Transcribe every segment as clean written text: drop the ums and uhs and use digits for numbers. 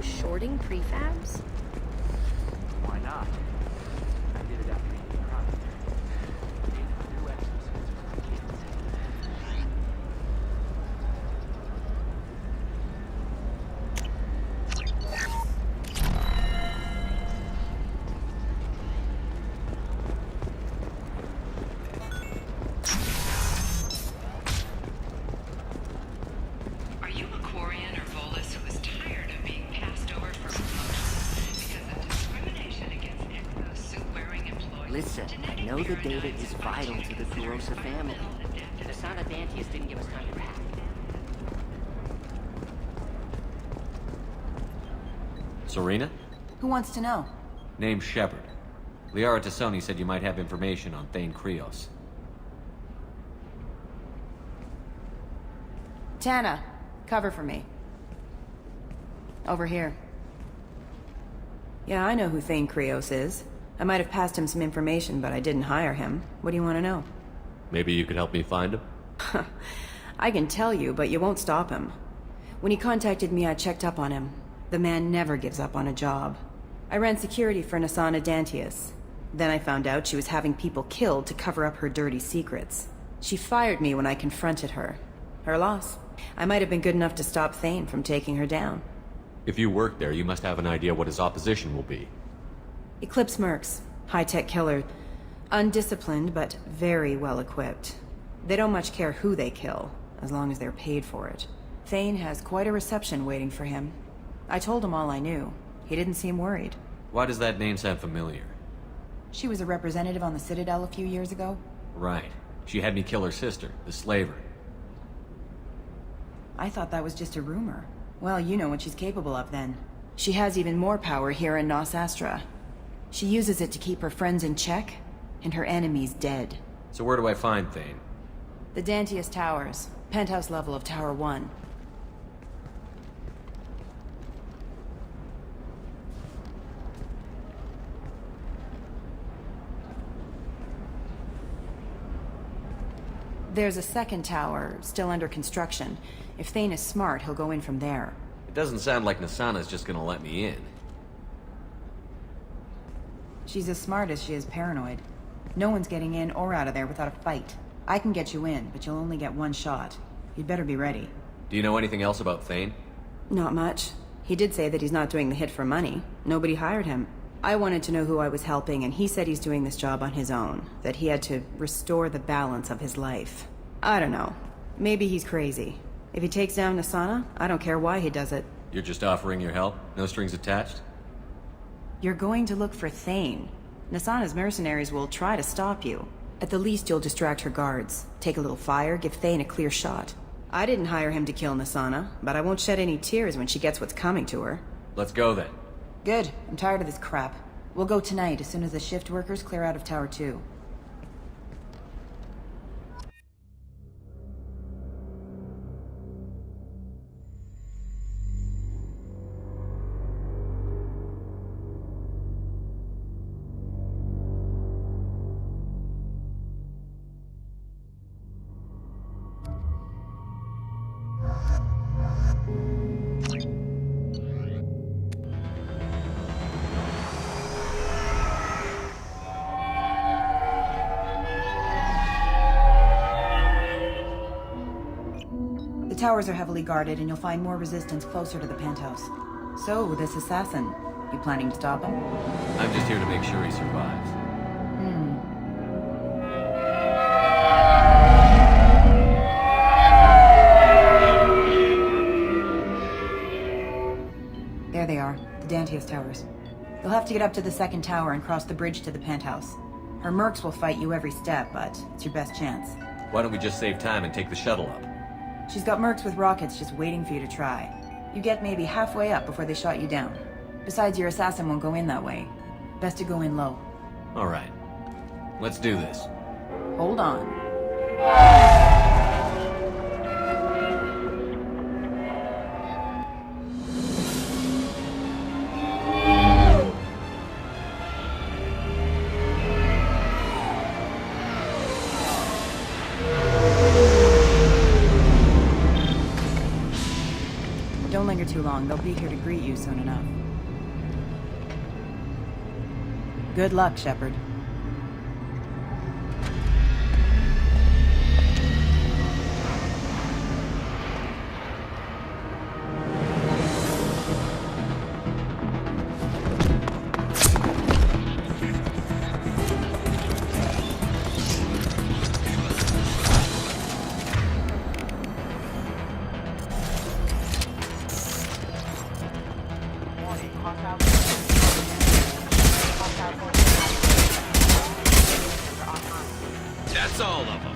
shorting prefabs? Why not? I did it after eating the crime. Made a new exercise for kids. Are you a Quarian or Volus who is tired of being passed over for promotion because of discrimination against exosuit-wearing employees? Listen, I know the data is vital to the Kurosa family. The Nasana Dantius didn't give us time to pack. Serena? Who wants to know? Name's Shepard. Liara Tassoni said you might have information on Thane Krios. Tana, cover for me. Over here. Yeah, I know who Thane Krios is. I might have passed him some information, but I didn't hire him. What do you want to know? Maybe you could help me find him? I can tell you, but you won't stop him. When he contacted me, I checked up on him. The man never gives up on a job. I ran security for Nasana Dantius. Then I found out she was having people killed to cover up her dirty secrets. She fired me when I confronted her. Her loss. I might have been good enough to stop Thane from taking her down. If you work there, you must have an idea what his opposition will be. Eclipse mercs. High-tech killer. Undisciplined, but very well-equipped. They don't much care who they kill, as long as they're paid for it. Thane has quite a reception waiting for him. I told him all I knew. He didn't seem worried. Why does that name sound familiar? She was a representative on the Citadel a few years ago. Right. She had me kill her sister, the slaver. I thought that was just a rumor. Well, you know what she's capable of then. She has even more power here in Nos Astra. She uses it to keep her friends in check, and her enemies dead. So where do I find Thane? The Dantius Towers. Penthouse level of Tower 1. There's a second tower, still under construction. If Thane is smart, he'll go in from there. It doesn't sound like Nasana's just gonna let me in. She's as smart as she is paranoid. No one's getting in or out of there without a fight. I can get you in, but you'll only get one shot. You'd better be ready. Do you know anything else about Thane? Not much. He did say that he's not doing the hit for money. Nobody hired him. I wanted to know who I was helping, and he said he's doing this job on his own. That he had to restore the balance of his life. I don't know. Maybe he's crazy. If he takes down Nasana, I don't care why he does it. You're just offering your help? No strings attached? You're going to look for Thane. Nasana's mercenaries will try to stop you. At the least, you'll distract her guards. Take a little fire, give Thane a clear shot. I didn't hire him to kill Nasana, but I won't shed any tears when she gets what's coming to her. Let's go then. Good. I'm tired of this crap. We'll go tonight as soon as the shift workers clear out of Tower 2. The towers are heavily guarded, and you'll find more resistance closer to the penthouse. So, this assassin, you planning to stop him? I'm just here to make sure he survives. There they are, the Dantius Towers. You'll have to get up to the second tower and cross the bridge to the penthouse. Her mercs will fight you every step, but it's your best chance. Why don't we just save time and take the shuttle up? She's got mercs with rockets just waiting for you to try. You get maybe halfway up before they shot you down. Besides, your assassin won't go in that way. Best to go in low. All right. Let's do this. Hold on. Don't linger too long. They'll be here to greet you soon enough. Good luck, Shepard. That's all of them.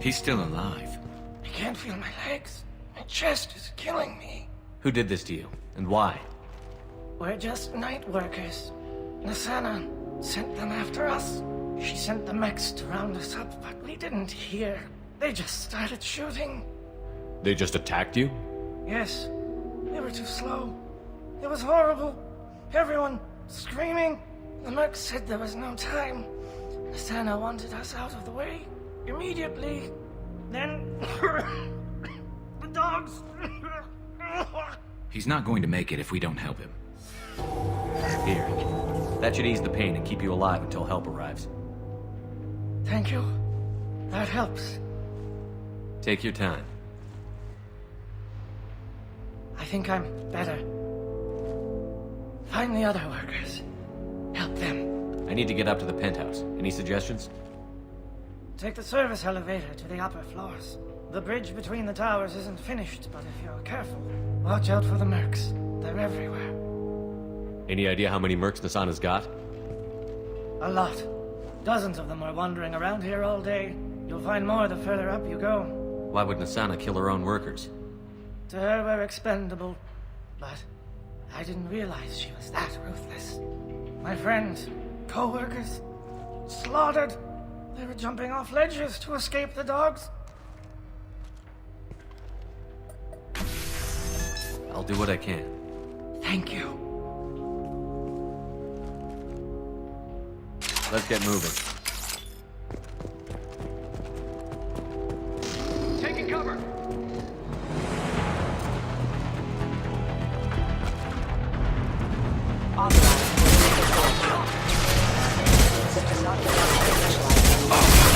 He's still alive. I can't feel my legs. My chest is killing me. Who did this to you, and why? We're just night workers. Nasana sent them after us. She sent the mechs to round us up, but we didn't hear. They just started shooting. They just attacked you? Yes, they were too slow. It was horrible. Everyone screaming. The mechs said there was no time. Nasana wanted us out of the way. Immediately. Then... the dogs... He's not going to make it if we don't help him. Here. That should ease the pain and keep you alive until help arrives. Thank you. That helps. Take your time. I think I'm better. Find the other workers. Help them. I need to get up to the penthouse. Any suggestions? Take the service elevator to the upper floors. The bridge between the towers isn't finished, but if you're careful, watch out for the mercs. They're everywhere. Any idea how many mercs Nasana's got? A lot. Dozens of them are wandering around here all day. You'll find more the further up you go. Why would Nasana kill her own workers? To her, we're expendable. But I didn't realize she was that ruthless. My friends, co-workers, slaughtered. They were jumping off ledges to escape the dogs. I'll do what I can. Thank you. Let's get moving. Taking cover.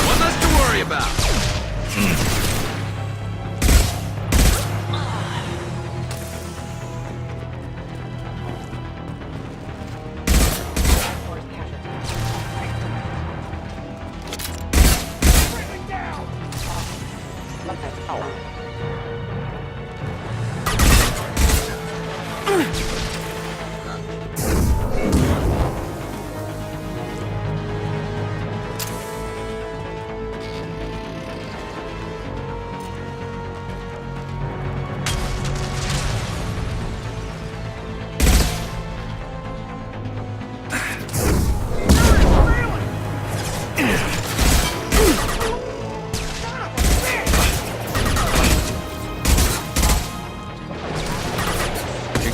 One less to worry about.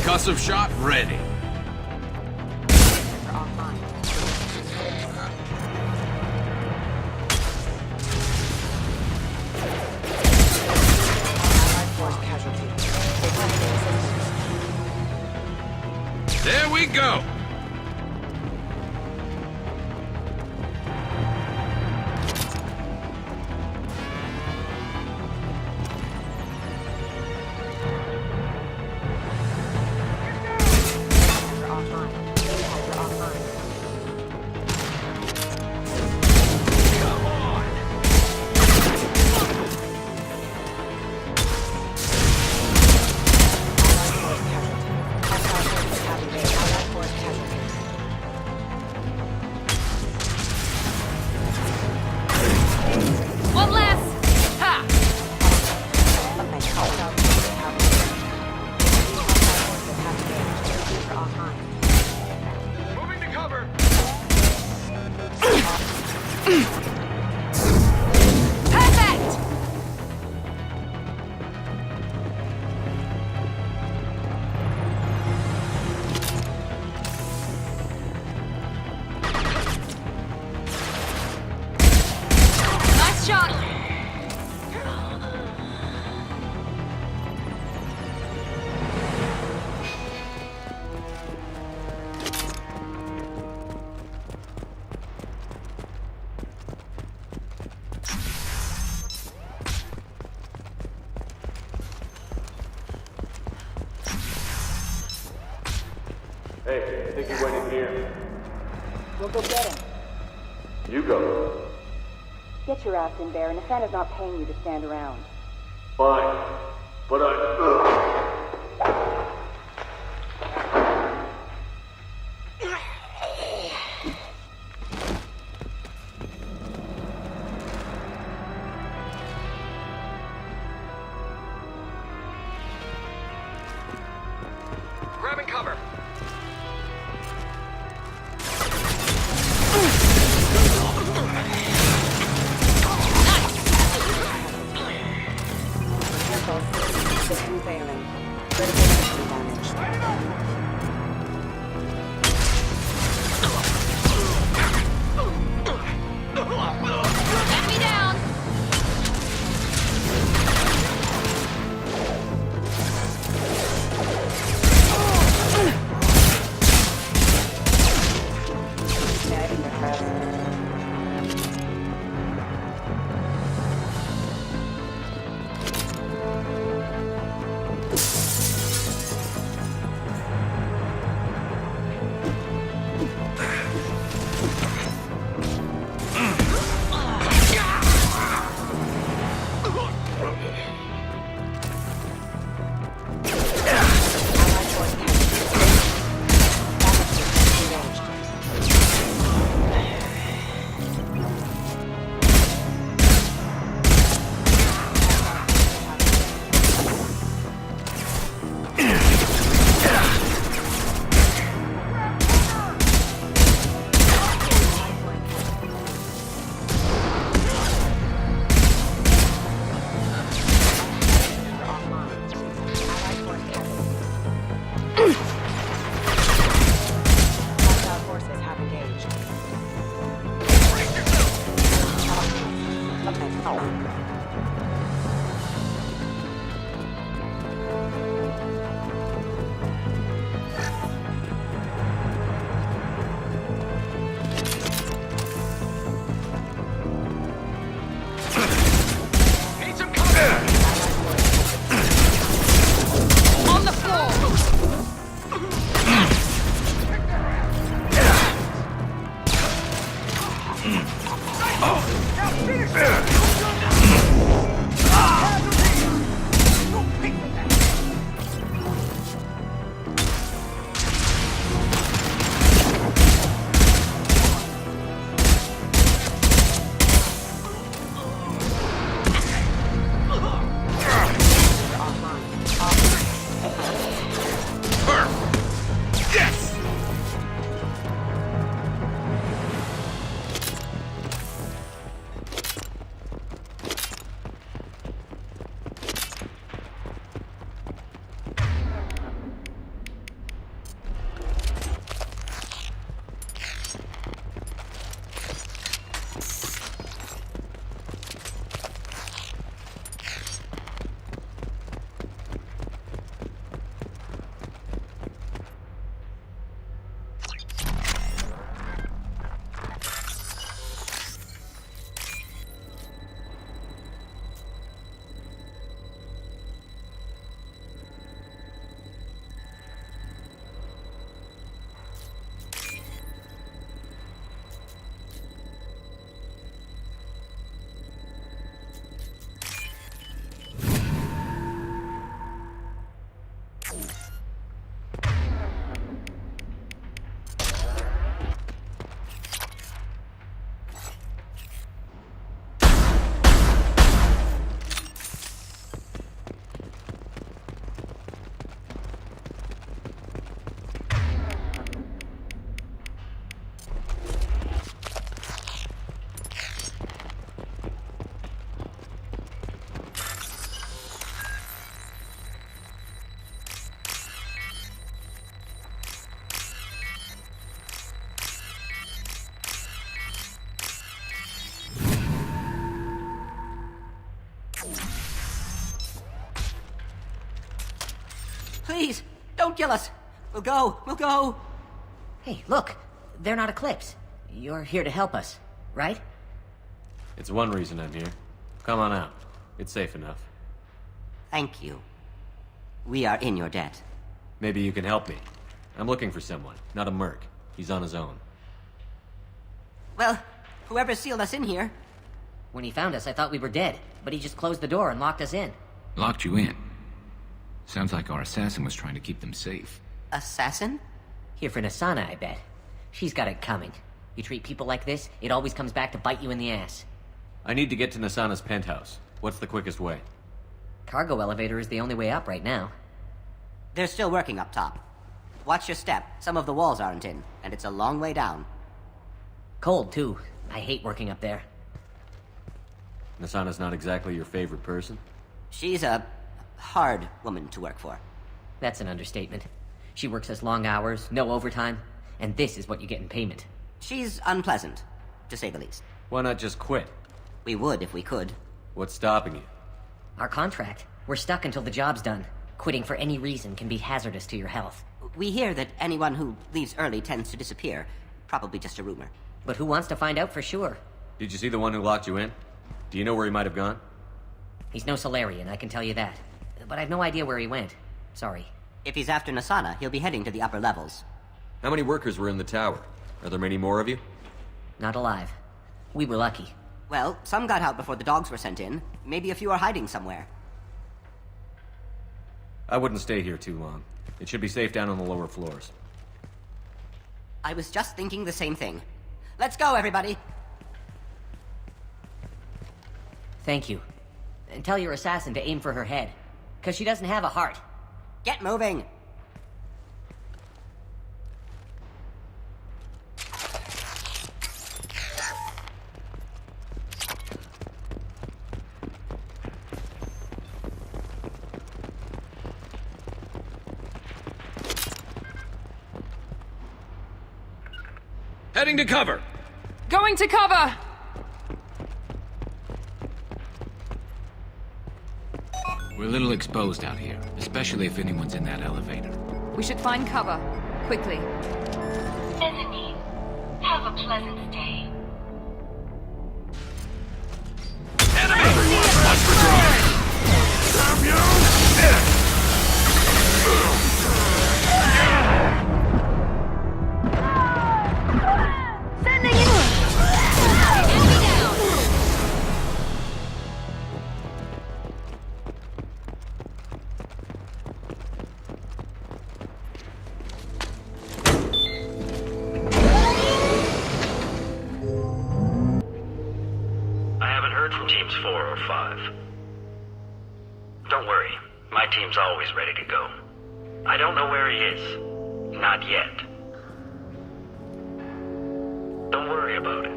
Concussive shot ready. There we go. Hey, I think he went in here. We'll go get him. You go. Get your ass in there, and Asana's not paying you to stand around. Fine. But Grabbing cover. The conveyance. Critical damage. Let me down! Need some cover. On the floor. Yes! Please, don't kill us. We'll go. We'll go. Hey, look. They're not Eclipse. You're here to help us, right? It's one reason I'm here. Come on out. It's safe enough. Thank you. We are in your debt. Maybe you can help me. I'm looking for someone, not a merc. He's on his own. Well, whoever sealed us in here. When he found us, I thought we were dead, but he just closed the door and locked us in. Locked you in. Sounds like our assassin was trying to keep them safe. Assassin? Here for Nasana, I bet. She's got it coming. You treat people like this, it always comes back to bite you in the ass. I need to get to Nasana's penthouse. What's the quickest way? Cargo elevator is the only way up right now. They're still working up top. Watch your step. Some of the walls aren't in, and it's a long way down. Cold, too. I hate working up there. Nasana's not exactly your favorite person? She's a hard woman to work for. That's an understatement. She works us long hours, no overtime, and this is what you get in payment. She's unpleasant, to say the least. Why not just quit? We would if we could. What's stopping you? Our contract. We're stuck until the job's done. Quitting for any reason can be hazardous to your health. We hear that anyone who leaves early tends to disappear. Probably just a rumor. But who wants to find out for sure? Did you see the one who locked you in? Do you know where he might have gone? He's no Solarian, I can tell you that. But I've no idea where he went. Sorry. If he's after Nasana, he'll be heading to the upper levels. How many workers were in the tower? Are there many more of you? Not alive. We were lucky. Well, some got out before the dogs were sent in. Maybe a few are hiding somewhere. I wouldn't stay here too long. It should be safe down on the lower floors. I was just thinking the same thing. Let's go, everybody! Thank you. And tell your assassin to aim for her head. 'Cause she doesn't have a heart. Get moving! Heading to cover! Going to cover! We're a little exposed out here, especially if anyone's in that elevator. We should find cover. Quickly. Mezzanine. Have a pleasant stay. I haven't heard from teams 4 or 5. Don't worry, my team's always ready to go. I don't know where he is. Not yet. Don't worry about it.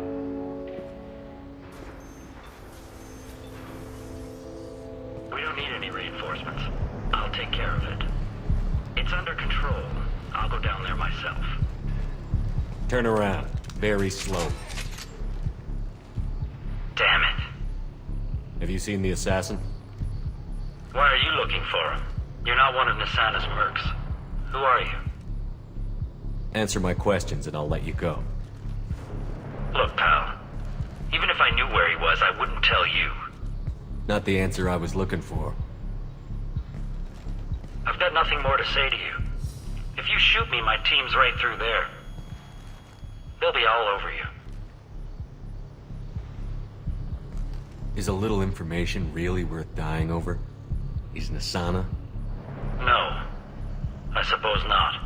We don't need any reinforcements. I'll take care of it. It's under control. I'll go down there myself. Turn around. Very slow. Damn it. Have you seen the assassin? Why are you looking for him? You're not one of Nasana's mercs. Who are you? Answer my questions and I'll let you go. Look, pal. Even if I knew where he was, I wouldn't tell you. Not the answer I was looking for. I've got nothing more to say to you. If you shoot me, my team's right through there. They'll be all over you. Is a little information really worth dying over? Is Nasana? No. I suppose not.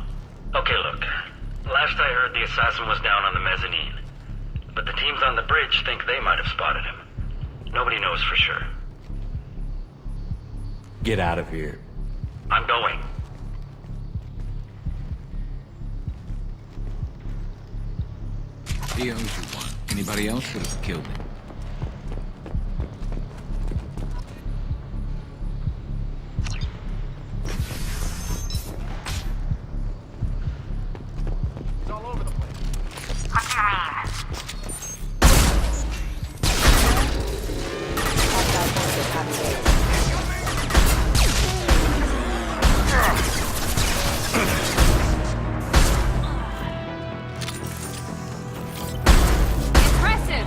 Okay, look. Last I heard, the assassin was down on the mezzanine. But the teams on the bridge think they might have spotted him. Nobody knows for sure. Get out of here. I'm going. He owes you one. Anybody else would have killed him. Impressive!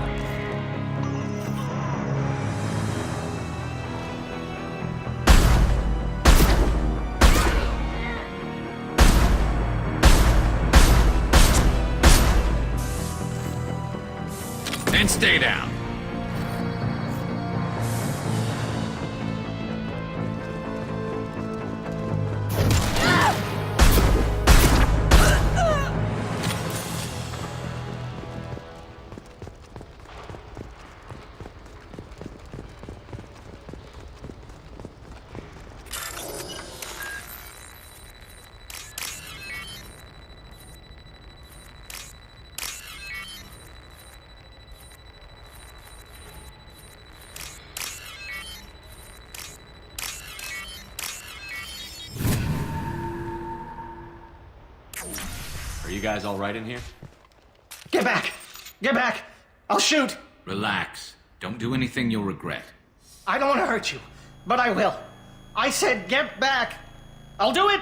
Stay down. Are you guys all right in here? Get back! Get back! I'll shoot! Relax. Don't do anything you'll regret. I don't want to hurt you, but I will. I said get back! I'll do it!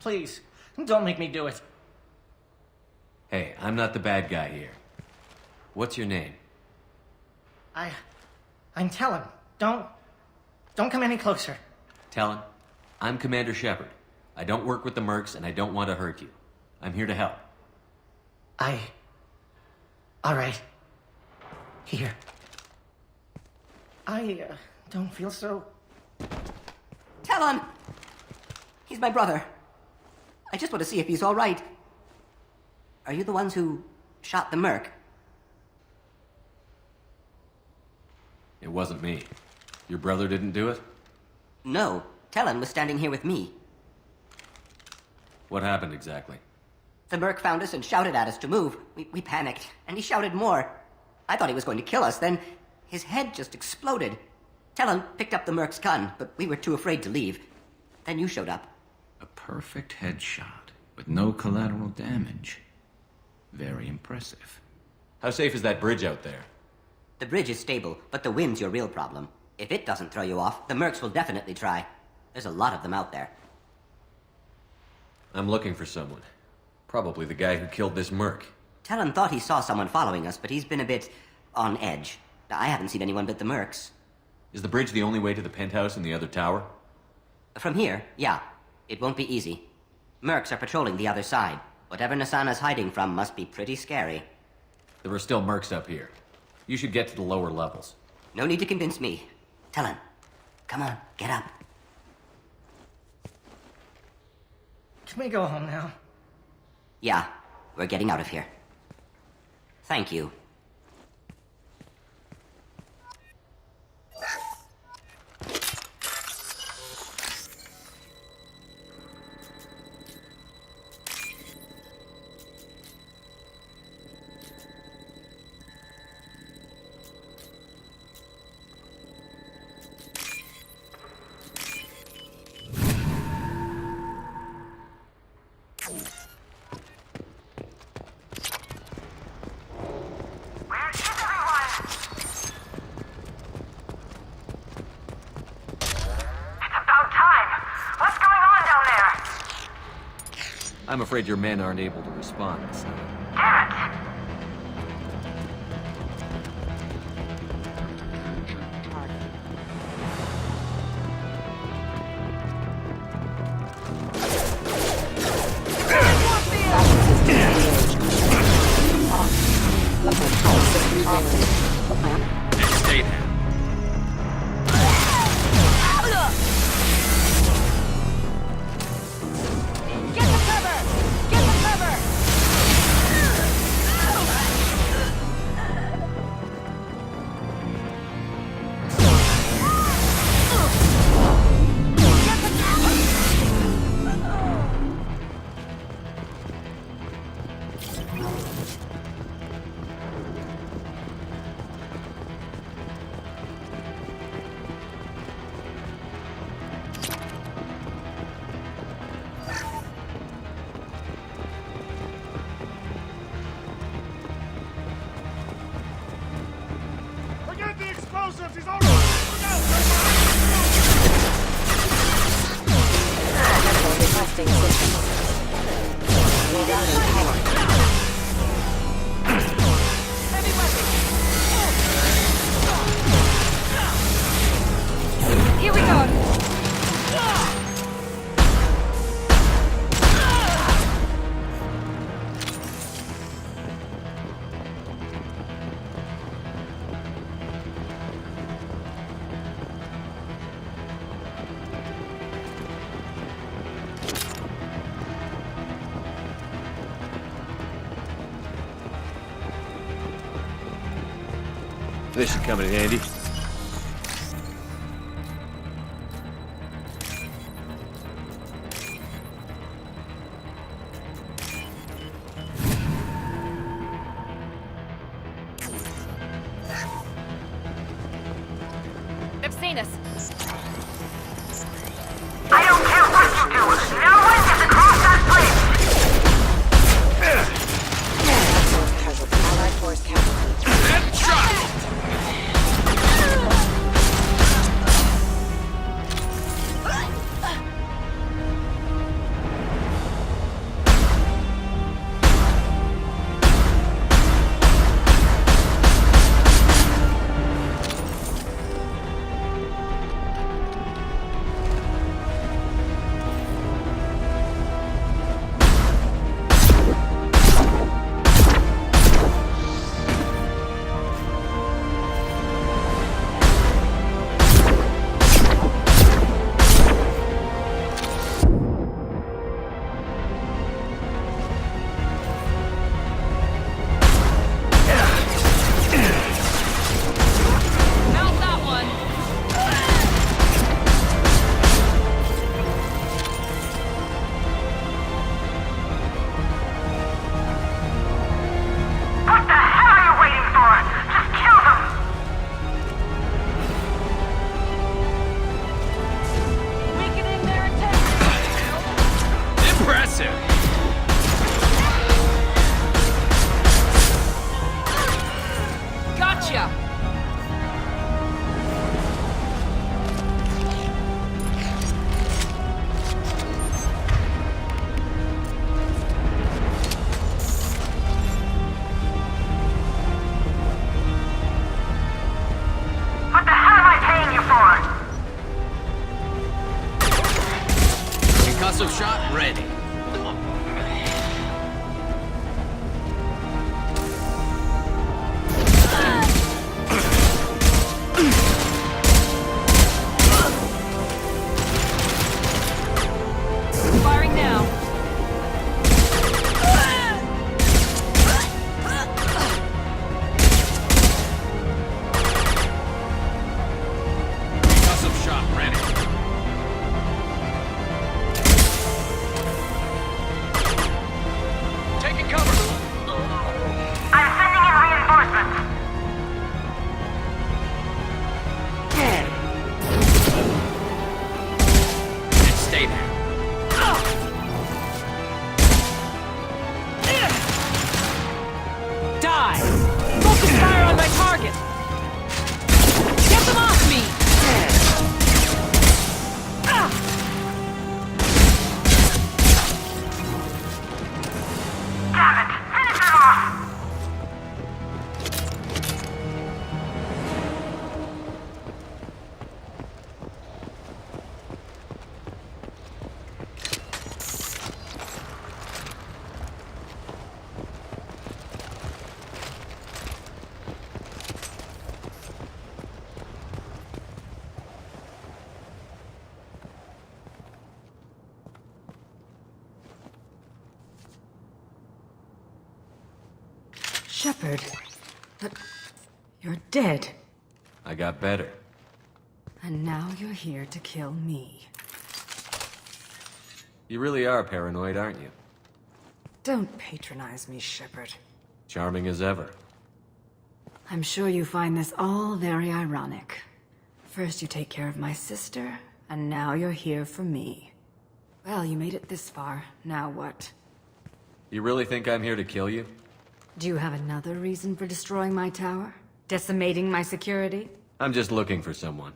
Please, don't make me do it. Hey, I'm not the bad guy here. What's your name? I'm Talon. Don't come any closer. Talon, I'm Commander Shepard. I don't work with the mercs, and I don't want to hurt you. I'm here to help. All right. Here. I don't feel so... Talon! He's my brother. I just want to see if he's all right. Are you the ones who shot the merc? It wasn't me. Your brother didn't do it? No. Talon was standing here with me. What happened exactly? The merc found us and shouted at us to move. We panicked, and he shouted more. I thought he was going to kill us, then his head just exploded. Talon picked up the merc's gun, but we were too afraid to leave. Then you showed up. A perfect headshot with no collateral damage. Very impressive. How safe is that bridge out there? The bridge is stable, but the wind's your real problem. If it doesn't throw you off, the mercs will definitely try. There's a lot of them out there. I'm looking for someone. Probably the guy who killed this merc. Talon thought he saw someone following us, but he's been a bit on edge. I haven't seen anyone but the mercs. Is the bridge the only way to the penthouse in the other tower? From here, yeah. It won't be easy. Mercs are patrolling the other side. Whatever Nasana's hiding from must be pretty scary. There are still mercs up here. You should get to the lower levels. No need to convince me. Talon, come on, get up. Can we go home now? Yeah, we're getting out of here. Thank you. I'm afraid your men aren't able to respond. Damn it! Stay there. Forget the explosives! He's all right! Look out! Testing system. Rerouting power. Here we go. This should come in handy. They've seen us. I don't care what you do. No one gets across that bridge. Allied force casualty. Mount that one. What the hell are you waiting for? Just kill them. Weakening their attack. Impressive! Gotcha. What the hell am I paying you for? Concussive shot ready. Firing now. Concussive shot ready. Taking cover! I'm sending in reinforcements. Stay there. Die! Focus fire on my target! Get them off me! Damn it! Finish them off! Shepard. But you're dead. I got better. And now you're here to kill me. You really are paranoid, aren't you? Don't patronize me, Shepard. Charming as ever. I'm sure you find this all very ironic. First you take care of my sister, and now you're here for me. Well, you made it this far. Now what? You really think I'm here to kill you? Do you have another reason for destroying my tower? Decimating my security? I'm just looking for someone.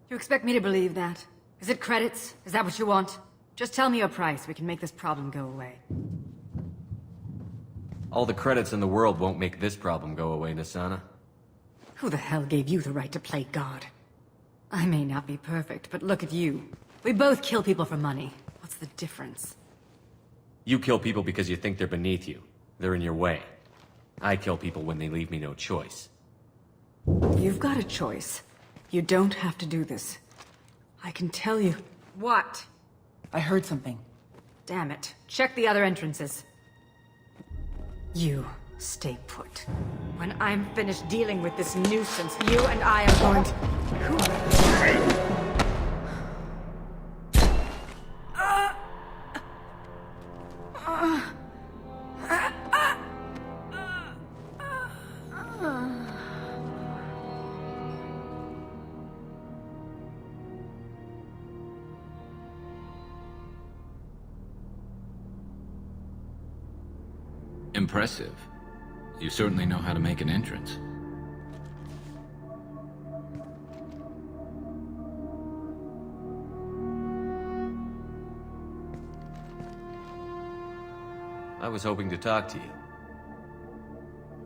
You expect me to believe that? Is it credits? Is that what you want? Just tell me your price. We can make this problem go away. All the credits in the world won't make this problem go away, Nasana. Who the hell gave you the right to play God? I may not be perfect, but look at you. We both kill people for money. What's the difference? You kill people because you think they're beneath you. They're in your way. I kill people when they leave me no choice. You've got a choice. You don't have to do this. I can tell you. What? I heard something. Damn it. Check the other entrances. You Stay put. When I'm finished dealing with this nuisance, you and I are going to... Impressive. You certainly know how to make an entrance. I was hoping to talk to you.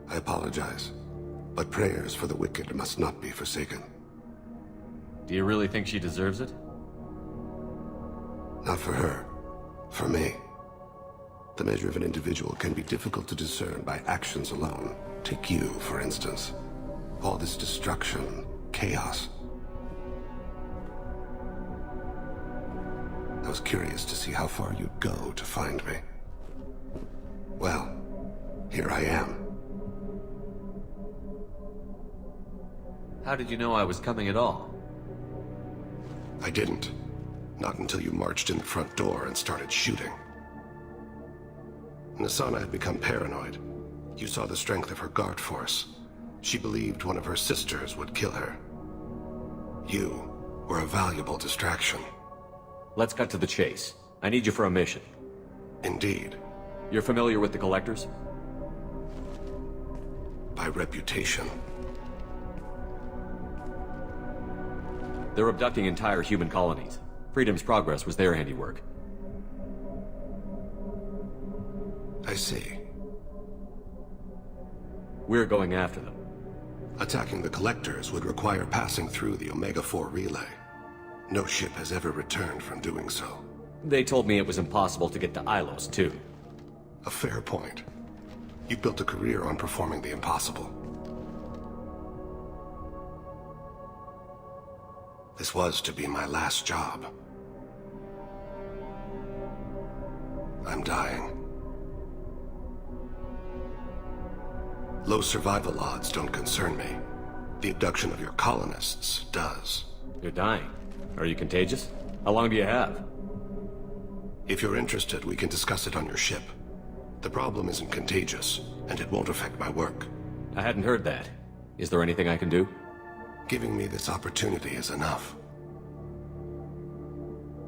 I apologize, but prayers for the wicked must not be forsaken. Do you really think she deserves it? Not for her. For me. The measure of an individual can be difficult to discern by actions alone. Take you, for instance. All this destruction, chaos. I was curious to see how far you'd go to find me. Well, here I am. How did you know I was coming at all? I didn't. Not until you marched in the front door and started shooting. Nasana had become paranoid. You saw the strength of her guard force. She believed one of her sisters would kill her. You were a valuable distraction. Let's cut to the chase. I need you for a mission. Indeed. You're familiar with the Collectors? By reputation. They're abducting entire human colonies. Freedom's Progress was their handiwork. I see. We're going after them. Attacking the Collectors would require passing through the Omega-4 relay. No ship has ever returned from doing so. They told me it was impossible to get to Ilos, too. A fair point. You built a career on performing the impossible. This was to be my last job. I'm dying. Low survival odds don't concern me. The abduction of your colonists does. You're dying. Are you contagious? How long do you have? If you're interested, we can discuss it on your ship. The problem isn't contagious, and it won't affect my work. I hadn't heard that. Is there anything I can do? Giving me this opportunity is enough.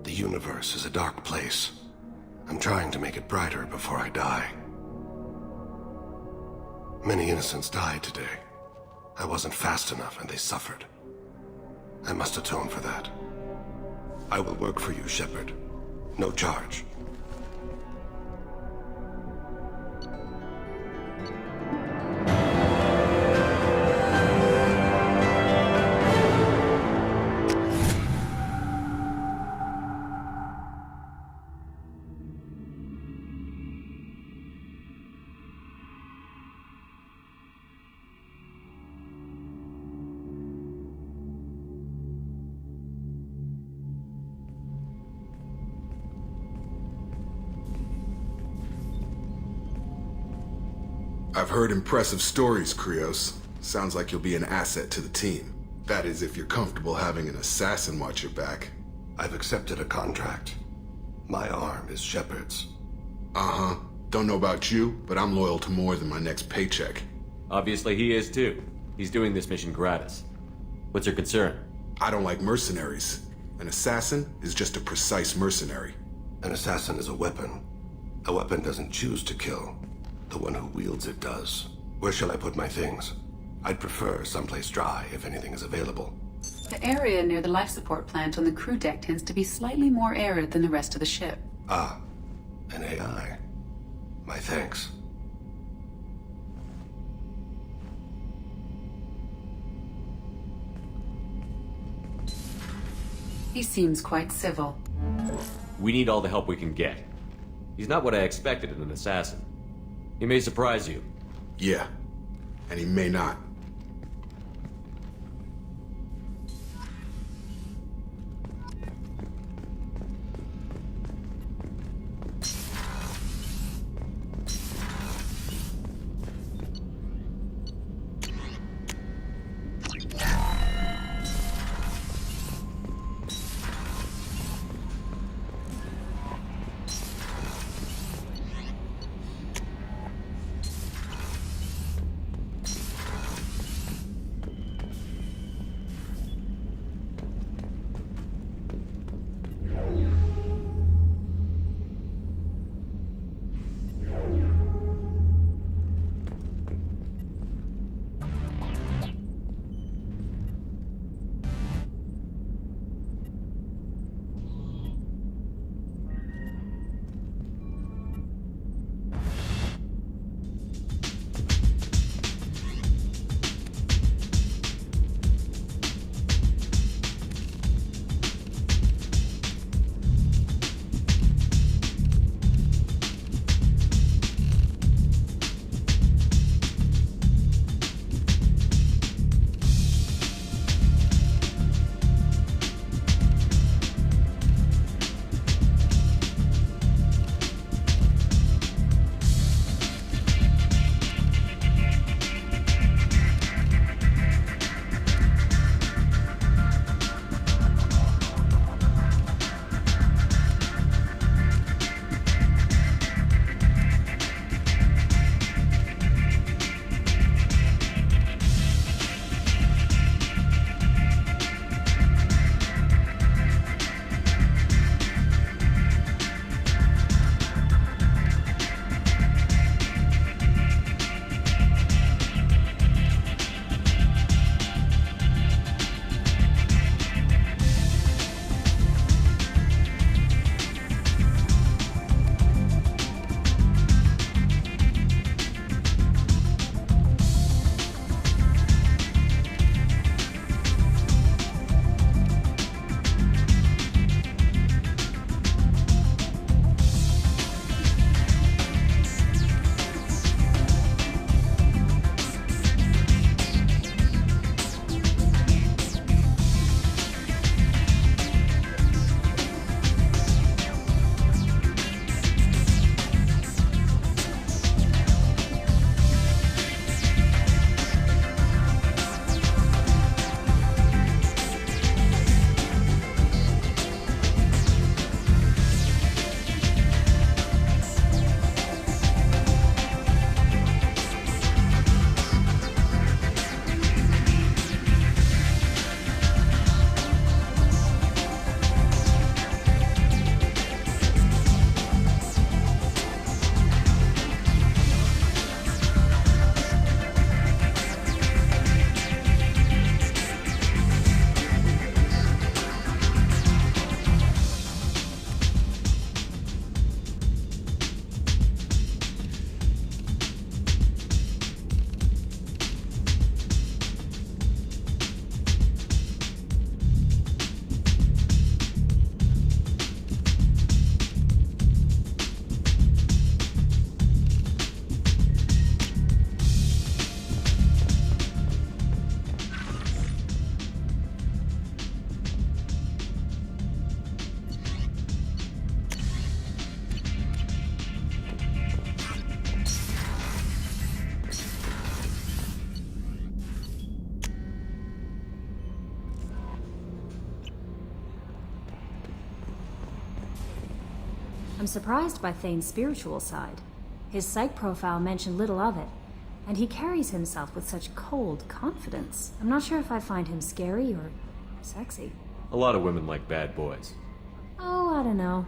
The universe is a dark place. I'm trying to make it brighter before I die. Many innocents died today. I wasn't fast enough and they suffered. I must atone for that. I will work for you, Shepard. No charge. I've heard impressive stories, Krios. Sounds like you'll be an asset to the team. That is, if you're comfortable having an assassin watch your back. I've accepted a contract. My arm is Shepard's. Uh-huh. Don't know about you, but I'm loyal to more than my next paycheck. Obviously he is too. He's doing this mission gratis. What's your concern? I don't like mercenaries. An assassin is just a precise mercenary. An assassin is a weapon. A weapon doesn't choose to kill. The one who wields it does. Where shall I put my things? I'd prefer someplace dry if anything is available. The area near the life support plant on the crew deck tends to be slightly more arid than the rest of the ship. Ah, an AI. My thanks. He seems quite civil. We need all the help we can get. He's not what I expected in an assassin. He may surprise you. Yeah, and he may not. I'm surprised by Thane's spiritual side. His psych profile mentioned little of it, and he carries himself with such cold confidence. I'm not sure if I find him scary or sexy. A lot of women like bad boys. Oh, I don't know.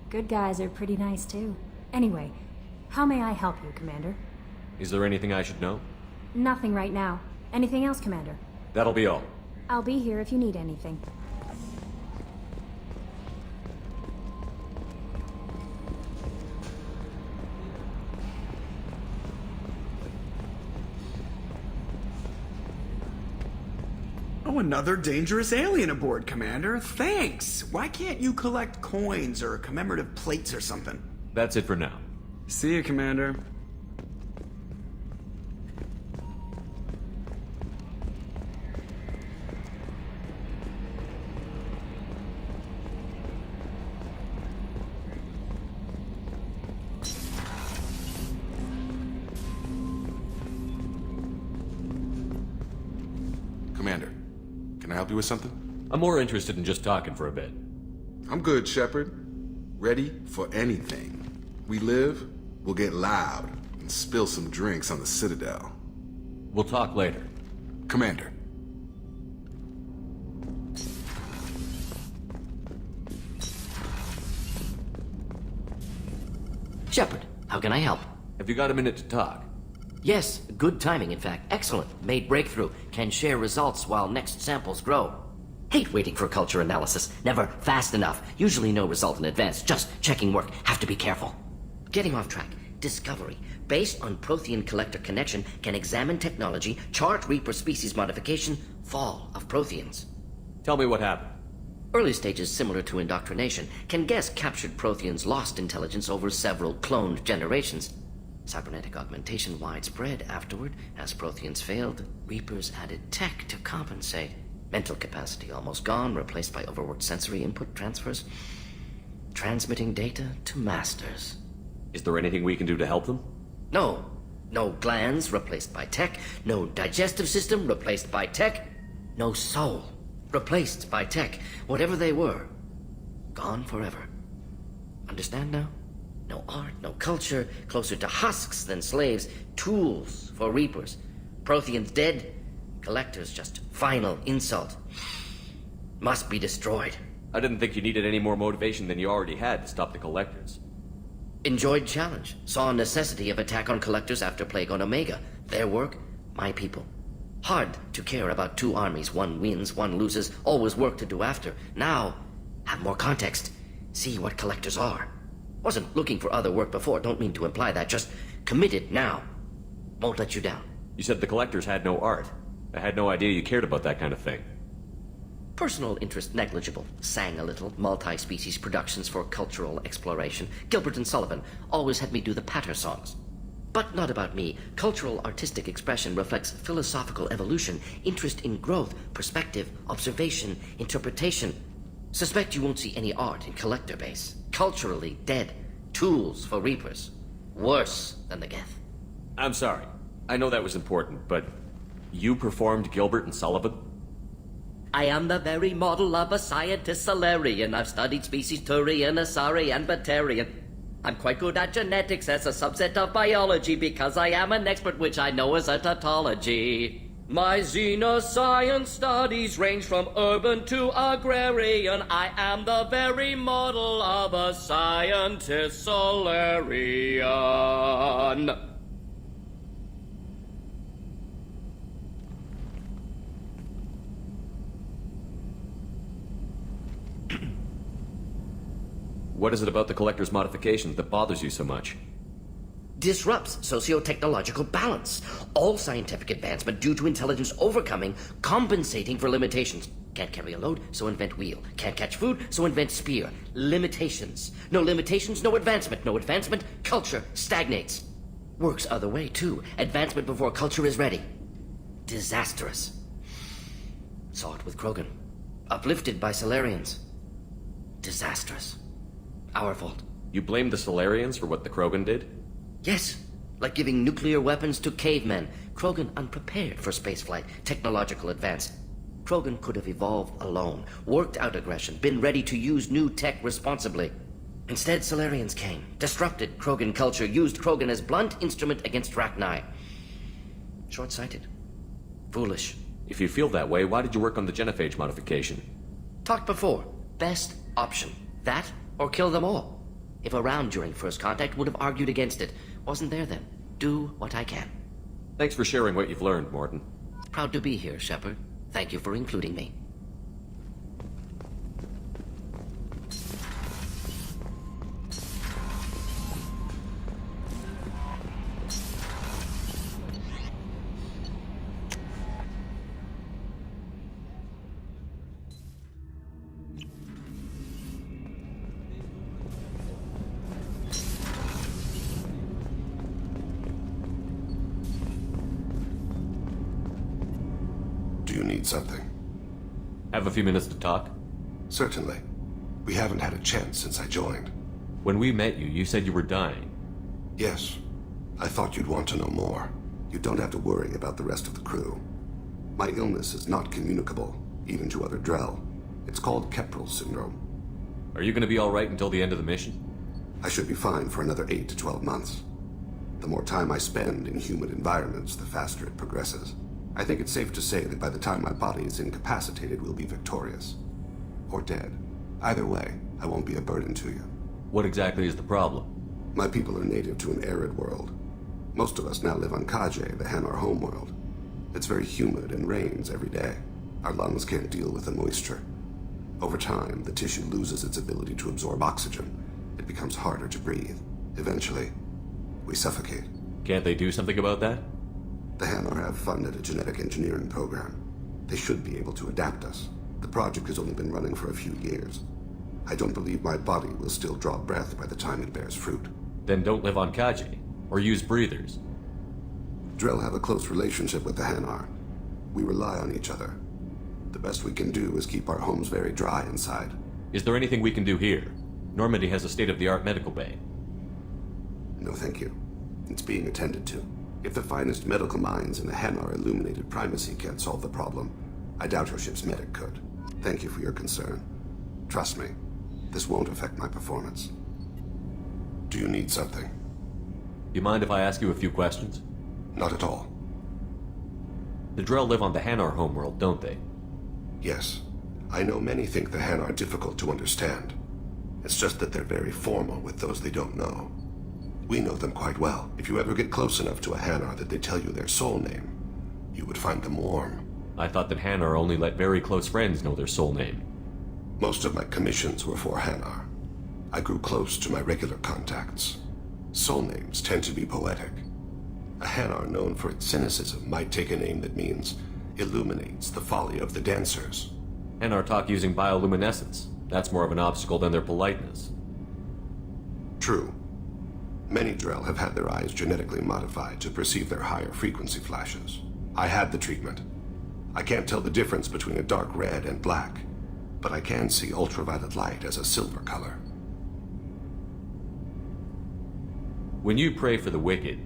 Good guys are pretty nice too. Anyway, how may I help you, Commander? Is there anything I should know? Nothing right now. Anything else, Commander? That'll be all. I'll be here if you need anything. Oh, another dangerous alien aboard, Commander. Thanks! Why can't you collect coins or commemorative plates or something? That's it for now. See you, Commander. Commander, can I help you with something? I'm more interested in just talking for a bit. I'm good, Shepard. Ready for anything. We live, we'll get loud, and spill some drinks on the Citadel. We'll talk later. Commander. Shepard, how can I help? Have you got a minute to talk? Yes, good timing, in fact. Excellent. Made breakthrough. Can share results while next samples grow. Hate waiting for culture analysis. Never fast enough. Usually no result in advance. Just checking work. Have to be careful. Getting off track. Discovery. Based on Prothean collector connection, can examine technology, chart Reaper species modification, fall of Protheans. Tell me what happened. Early stages similar to indoctrination. Can guess captured Protheans lost intelligence over several cloned generations. Cybernetic augmentation widespread afterward. As Protheans failed, Reapers added tech to compensate. Mental capacity almost gone, replaced by overworked sensory input transfers. Transmitting data to masters. Is there anything we can do to help them? No. No glands replaced by tech. No digestive system replaced by tech. No soul replaced by tech. Whatever they were, gone forever. Understand now? No art, no culture, closer to husks than slaves, tools for Reapers. Protheans dead, collectors just final insult. Must be destroyed. I didn't think you needed any more motivation than you already had to stop the collectors. Enjoyed challenge. Saw necessity of attack on collectors after Plague on Omega. Their work, my people. Hard to care about two armies. One wins, one loses. Always work to do after. Now, have more context. See what collectors are. Wasn't looking for other work before. Don't mean to imply that. Just committed now. Won't let you down. You said the collectors had no art. I had no idea you cared about that kind of thing. Personal interest negligible. Sang a little. Multi-species productions for cultural exploration. Gilbert and Sullivan always had me do the patter songs. But not about me. Cultural artistic expression reflects philosophical evolution, interest in growth, perspective, observation, interpretation. Suspect you won't see any art in collector base. Culturally dead. Tools for Reapers. Worse than the Geth. I'm sorry. I know that was important, but you performed Gilbert and Sullivan? I am the very model of a scientist Solarian. I've studied species Turian, Asari, and Batarian. I'm quite good at genetics as a subset of biology because I am an expert, which I know is a tautology. My xenoscience studies range from urban to agrarian. I am the very model of a scientist Solarian. What is it about the collector's modifications that bothers you so much? Disrupts socio-technological balance. All scientific advancement due to intelligence overcoming, compensating for limitations. Can't carry a load, so invent wheel. Can't catch food, so invent spear. Limitations. No limitations, no advancement. No advancement, culture stagnates. Works other way, too. Advancement before culture is ready. Disastrous. Saw it with Krogan. Uplifted by Solarians. Disastrous. Our fault. You blame the Solarians for what the Krogan did? Yes. Like giving nuclear weapons to cavemen. Krogan unprepared for spaceflight, technological advance. Krogan could have evolved alone, worked out aggression, been ready to use new tech responsibly. Instead, Solarians came, disrupted Krogan culture, used Krogan as blunt instrument against Rachni. Short-sighted. Foolish. If you feel that way, why did you work on the genophage modification? Talked before. Best option. That, or kill them all. If around during first contact, would have argued against it. Wasn't there then. Do what I can. Thanks for sharing what you've learned, Morton. Proud to be here, Shepard. Thank you for including me. Do you need something? Have a few minutes to talk? Certainly. We haven't had a chance since I joined. When we met you, you said you were dying. Yes. I thought you'd want to know more. You don't have to worry about the rest of the crew. My illness is not communicable, even to other Drell. It's called Keprel syndrome. Are you going to be all right until the end of the mission? I should be fine for another 8 to 12 months. The more time I spend in human environments, the faster it progresses. I think it's safe to say that by the time my body is incapacitated, we'll be victorious. Or dead. Either way, I won't be a burden to you. What exactly is the problem? My people are native to an arid world. Most of us now live on Kaje, the Hanar homeworld. It's very humid and rains every day. Our lungs can't deal with the moisture. Over time, the tissue loses its ability to absorb oxygen. It becomes harder to breathe. Eventually, we suffocate. Can't they do something about that? The Hanar have funded a genetic engineering program. They should be able to adapt us. The project has only been running for a few years. I don't believe my body will still draw breath by the time it bears fruit. Then don't live on Kaje, or use breathers. Drell have a close relationship with the Hanar. We rely on each other. The best we can do is keep our homes very dry inside. Is there anything we can do here? Normandy has a state-of-the-art medical bay. No, thank you. It's being attended to. If the finest medical minds in the Hanar illuminated primacy can't solve the problem, I doubt your ship's medic could. Thank you for your concern. Trust me, this won't affect my performance. Do you need something? You mind if I ask you a few questions? Not at all. The Drell live on the Hanar homeworld, don't they? Yes. I know many think the Hanar difficult to understand. It's just that they're very formal with those they don't know. We know them quite well. If you ever get close enough to a Hanar that they tell you their soul name, you would find them warm. I thought that Hanar only let very close friends know their soul name. Most of my commissions were for Hanar. I grew close to my regular contacts. Soul names tend to be poetic. A Hanar known for its cynicism might take a name that means illuminates the folly of the dancers. Hanar talk using bioluminescence. That's more of an obstacle than their politeness. True. Many Drell have had their eyes genetically modified to perceive their higher frequency flashes. I had the treatment. I can't tell the difference between a dark red and black, but I can see ultraviolet light as a silver color. When you pray for the wicked,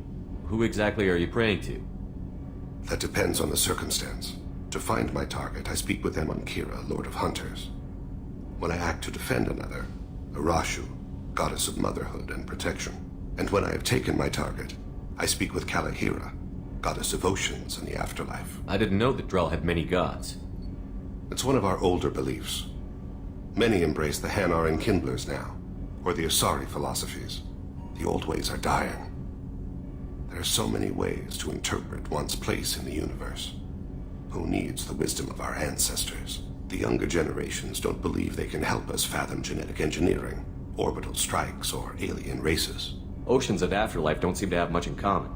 who exactly are you praying to? That depends on the circumstance. To find my target, I speak with Kira, Lord of Hunters. When I act to defend another, Arashu, Goddess of Motherhood and Protection. And when I have taken my target, I speak with Kalahira, Goddess of Oceans and the Afterlife. I didn't know that Drell had many gods. It's one of our older beliefs. Many embrace the Hanar and Kindlers now, or the Asari philosophies. The old ways are dying. There are so many ways to interpret one's place in the universe. Who needs the wisdom of our ancestors? The younger generations don't believe they can help us fathom genetic engineering, orbital strikes, or alien races. Oceans and Afterlife don't seem to have much in common.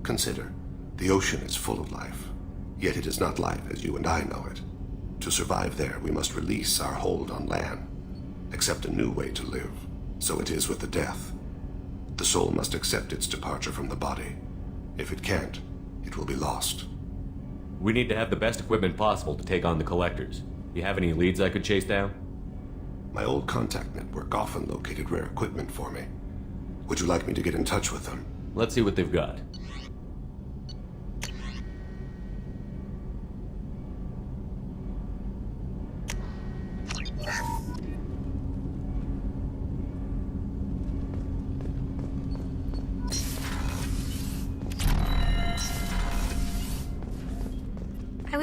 Consider, the ocean is full of life, yet it is not life as you and I know it. To survive there, we must release our hold on land, accept a new way to live. So it is with the death. The soul must accept its departure from the body. If it can't, it will be lost. We need to have the best equipment possible to take on the Collectors. You have any leads I could chase down? My old contact network often located rare equipment for me. Would you like me to get in touch with them? Let's see what they've got.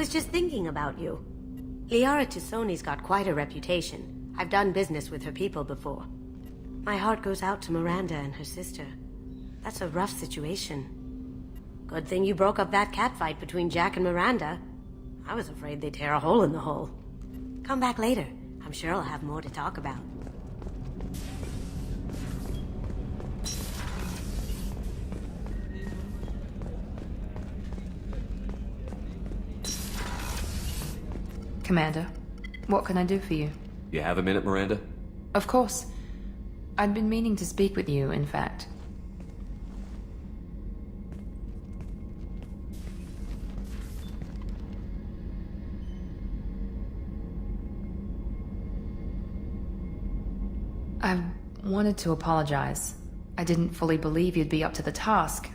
was just thinking about you. Liara Tassoni's got quite a reputation. I've done business with her people before. My heart goes out to Miranda and her sister. That's a rough situation. Good thing you broke up that catfight between Jack and Miranda. I was afraid they'd tear a hole in the hole. Come back later. I'm sure I'll have more to talk about. Commander, what can I do for you? You have a minute, Miranda? Of course. I'd been meaning to speak with you, in fact. I wanted to apologize. I didn't fully believe you'd be up to the task,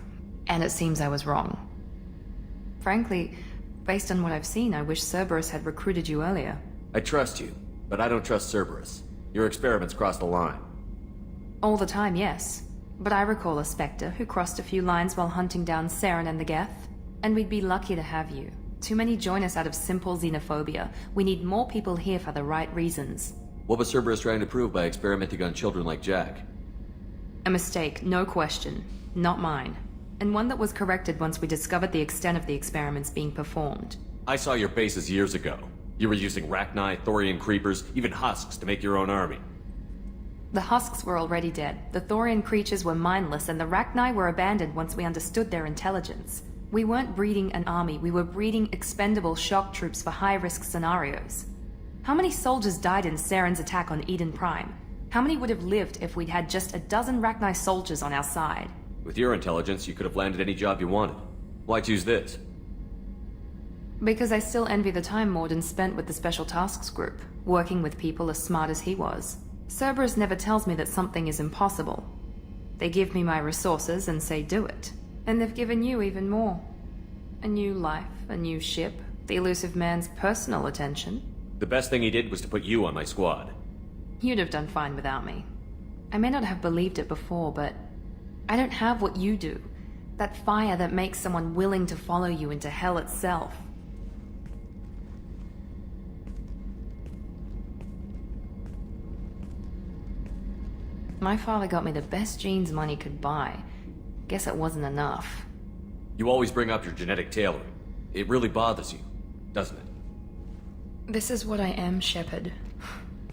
and it seems I was wrong. Frankly, based on what I've seen, I wish Cerberus had recruited you earlier. I trust you, but I don't trust Cerberus. Your experiments crossed the line. All the time, yes. But I recall a Spectre who crossed a few lines while hunting down Saren and the Geth. And we'd be lucky to have you. Too many join us out of simple xenophobia. We need more people here for the right reasons. What was Cerberus trying to prove by experimenting on children like Jack? A mistake, no question. Not mine. And one that was corrected once we discovered the extent of the experiments being performed. I saw your bases years ago. You were using Rachni, Thorian creepers, even husks to make your own army. The husks were already dead. The Thorian creatures were mindless, and the Rachni were abandoned once we understood their intelligence. We weren't breeding an army, we were breeding expendable shock troops for high-risk scenarios. How many soldiers died in Saren's attack on Eden Prime? How many would have lived if we'd had just a dozen Rachni soldiers on our side? With your intelligence, you could have landed any job you wanted. Why choose this? Because I still envy the time Morden spent with the Special Tasks Group, working with people as smart as he was. Cerberus never tells me that something is impossible. They give me my resources and say do it. And they've given you even more. A new life, a new ship, the elusive man's personal attention. The best thing he did was to put you on my squad. You'd have done fine without me. I may not have believed it before, but I don't have what you do. That fire that makes someone willing to follow you into hell itself. My father got me the best genes money could buy. Guess it wasn't enough. You always bring up your genetic tailoring. It really bothers you, doesn't it? This is what I am, Shepard.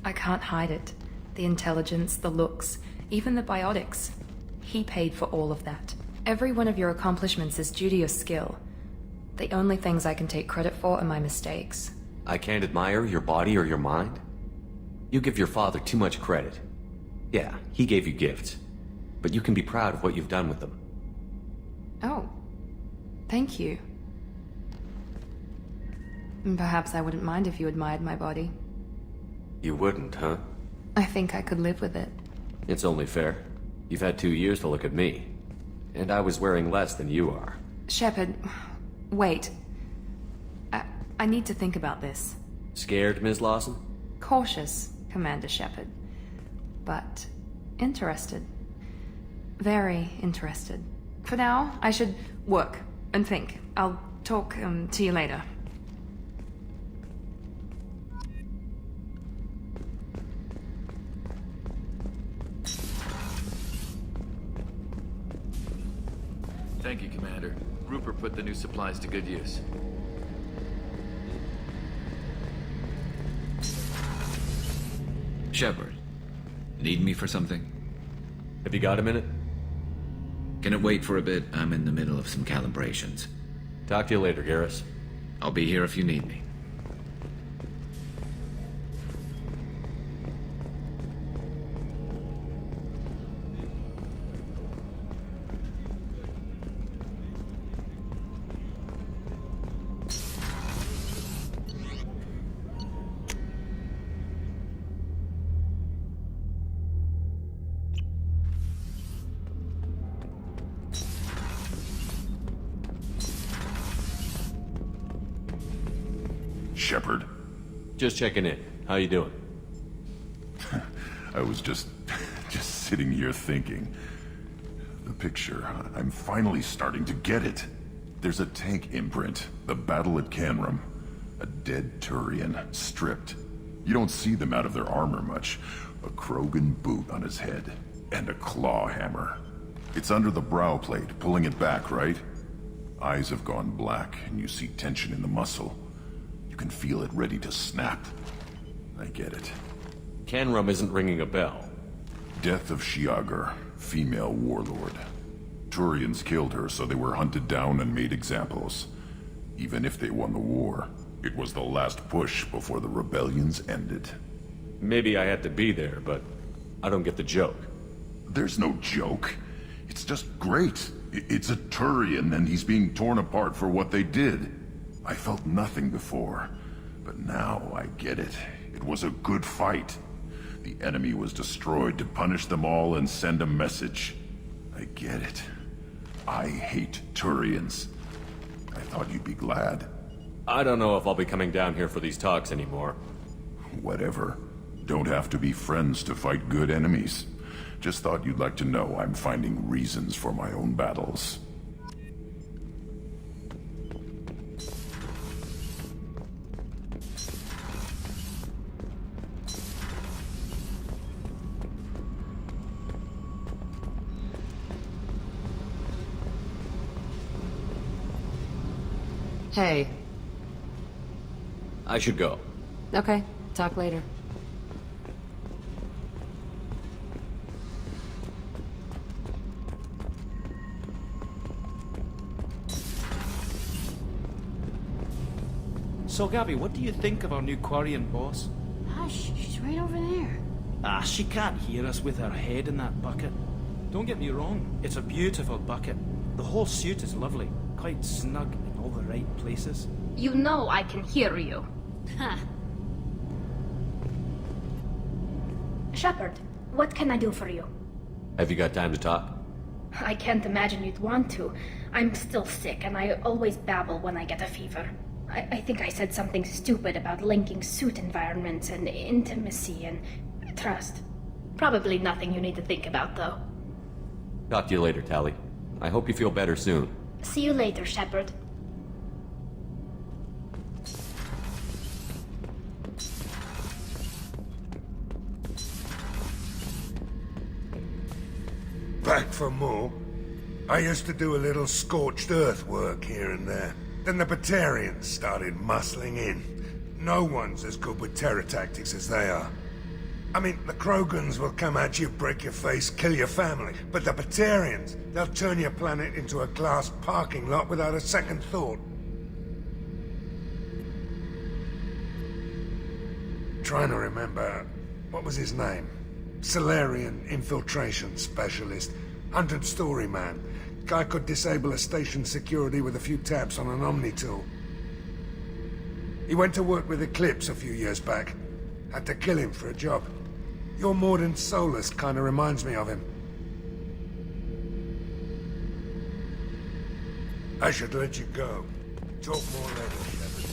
I can't hide it. The intelligence, the looks, even the biotics. He paid for all of that. Every one of your accomplishments is due to your skill. The only things I can take credit for are my mistakes. I can't admire your body or your mind? You give your father too much credit. Yeah, he gave you gifts. But you can be proud of what you've done with them. Oh. Thank you. Perhaps I wouldn't mind if you admired my body. You wouldn't, huh? I think I could live with it. It's only fair. You've had 2 years to look at me. And I was wearing less than you are. Shepard, wait. I need to think about this. Scared, Ms. Lawson? Cautious, Commander Shepard. But interested. Very interested. For now, I should work and think. I'll talk to you later. Thank you, Commander. Rupert put the new supplies to good use. Shepard, need me for something? Have you got a minute? Can it wait for a bit? I'm in the middle of some calibrations. Talk to you later, Garrus. I'll be here if you need me. Shepard. Just checking in. How you doing? I was just sitting here thinking. The picture, I'm finally starting to get it. There's a tank imprint, the battle at Canram. A dead Turian, stripped. You don't see them out of their armor much. A Krogan boot on his head, and a claw hammer. It's under the brow plate, pulling it back, right? Eyes have gone black, and you see tension in the muscle. You can feel it ready to snap. I get it. Canrum isn't ringing a bell. Death of Shiagar, female warlord. Turians killed her, so they were hunted down and made examples. Even if they won the war, it was the last push before the rebellions ended. Maybe I had to be there, but I don't get the joke. There's no joke. It's just great. It's a Turian, and he's being torn apart for what they did. I felt nothing before, but now I get it. It was a good fight. The enemy was destroyed to punish them all and send a message. I get it. I hate Turians. I thought you'd be glad. I don't know if I'll be coming down here for these talks anymore. Whatever. Don't have to be friends to fight good enemies. Just thought you'd like to know I'm finding reasons for my own battles. Hey. I should go. Okay, talk later. So, Gabby, what do you think of our new Quarian boss? Hush, she's right over there. Ah, she can't hear us with her head in that bucket. Don't get me wrong, it's a beautiful bucket. The whole suit is lovely, quite snug in all the right places. You know I can hear you. Huh. Shepard, what can I do for you? Have you got time to talk? I can't imagine you'd want to. I'm still sick, and I always babble when I get a fever. I think I said something stupid about linking suit environments and intimacy and trust. Probably nothing you need to think about, though. Talk to you later, Tally. I hope you feel better soon. See you later, Shepard. Back for more? I used to do a little scorched earth work here and there. Then the Batarians started muscling in. No one's as good with terror tactics as they are. I mean, the Krogans will come at you, break your face, kill your family. But the Batarians, they'll turn your planet into a glass parking lot without a second thought. Trying to remember, what was his name? Solarian infiltration specialist. 100-story man. Guy could disable a station security with a few taps on an Omni tool. He went to work with Eclipse a few years back. Had to kill him for a job. Your Mordant Solus kinda reminds me of him. I should let you go. Talk more later, Shepard.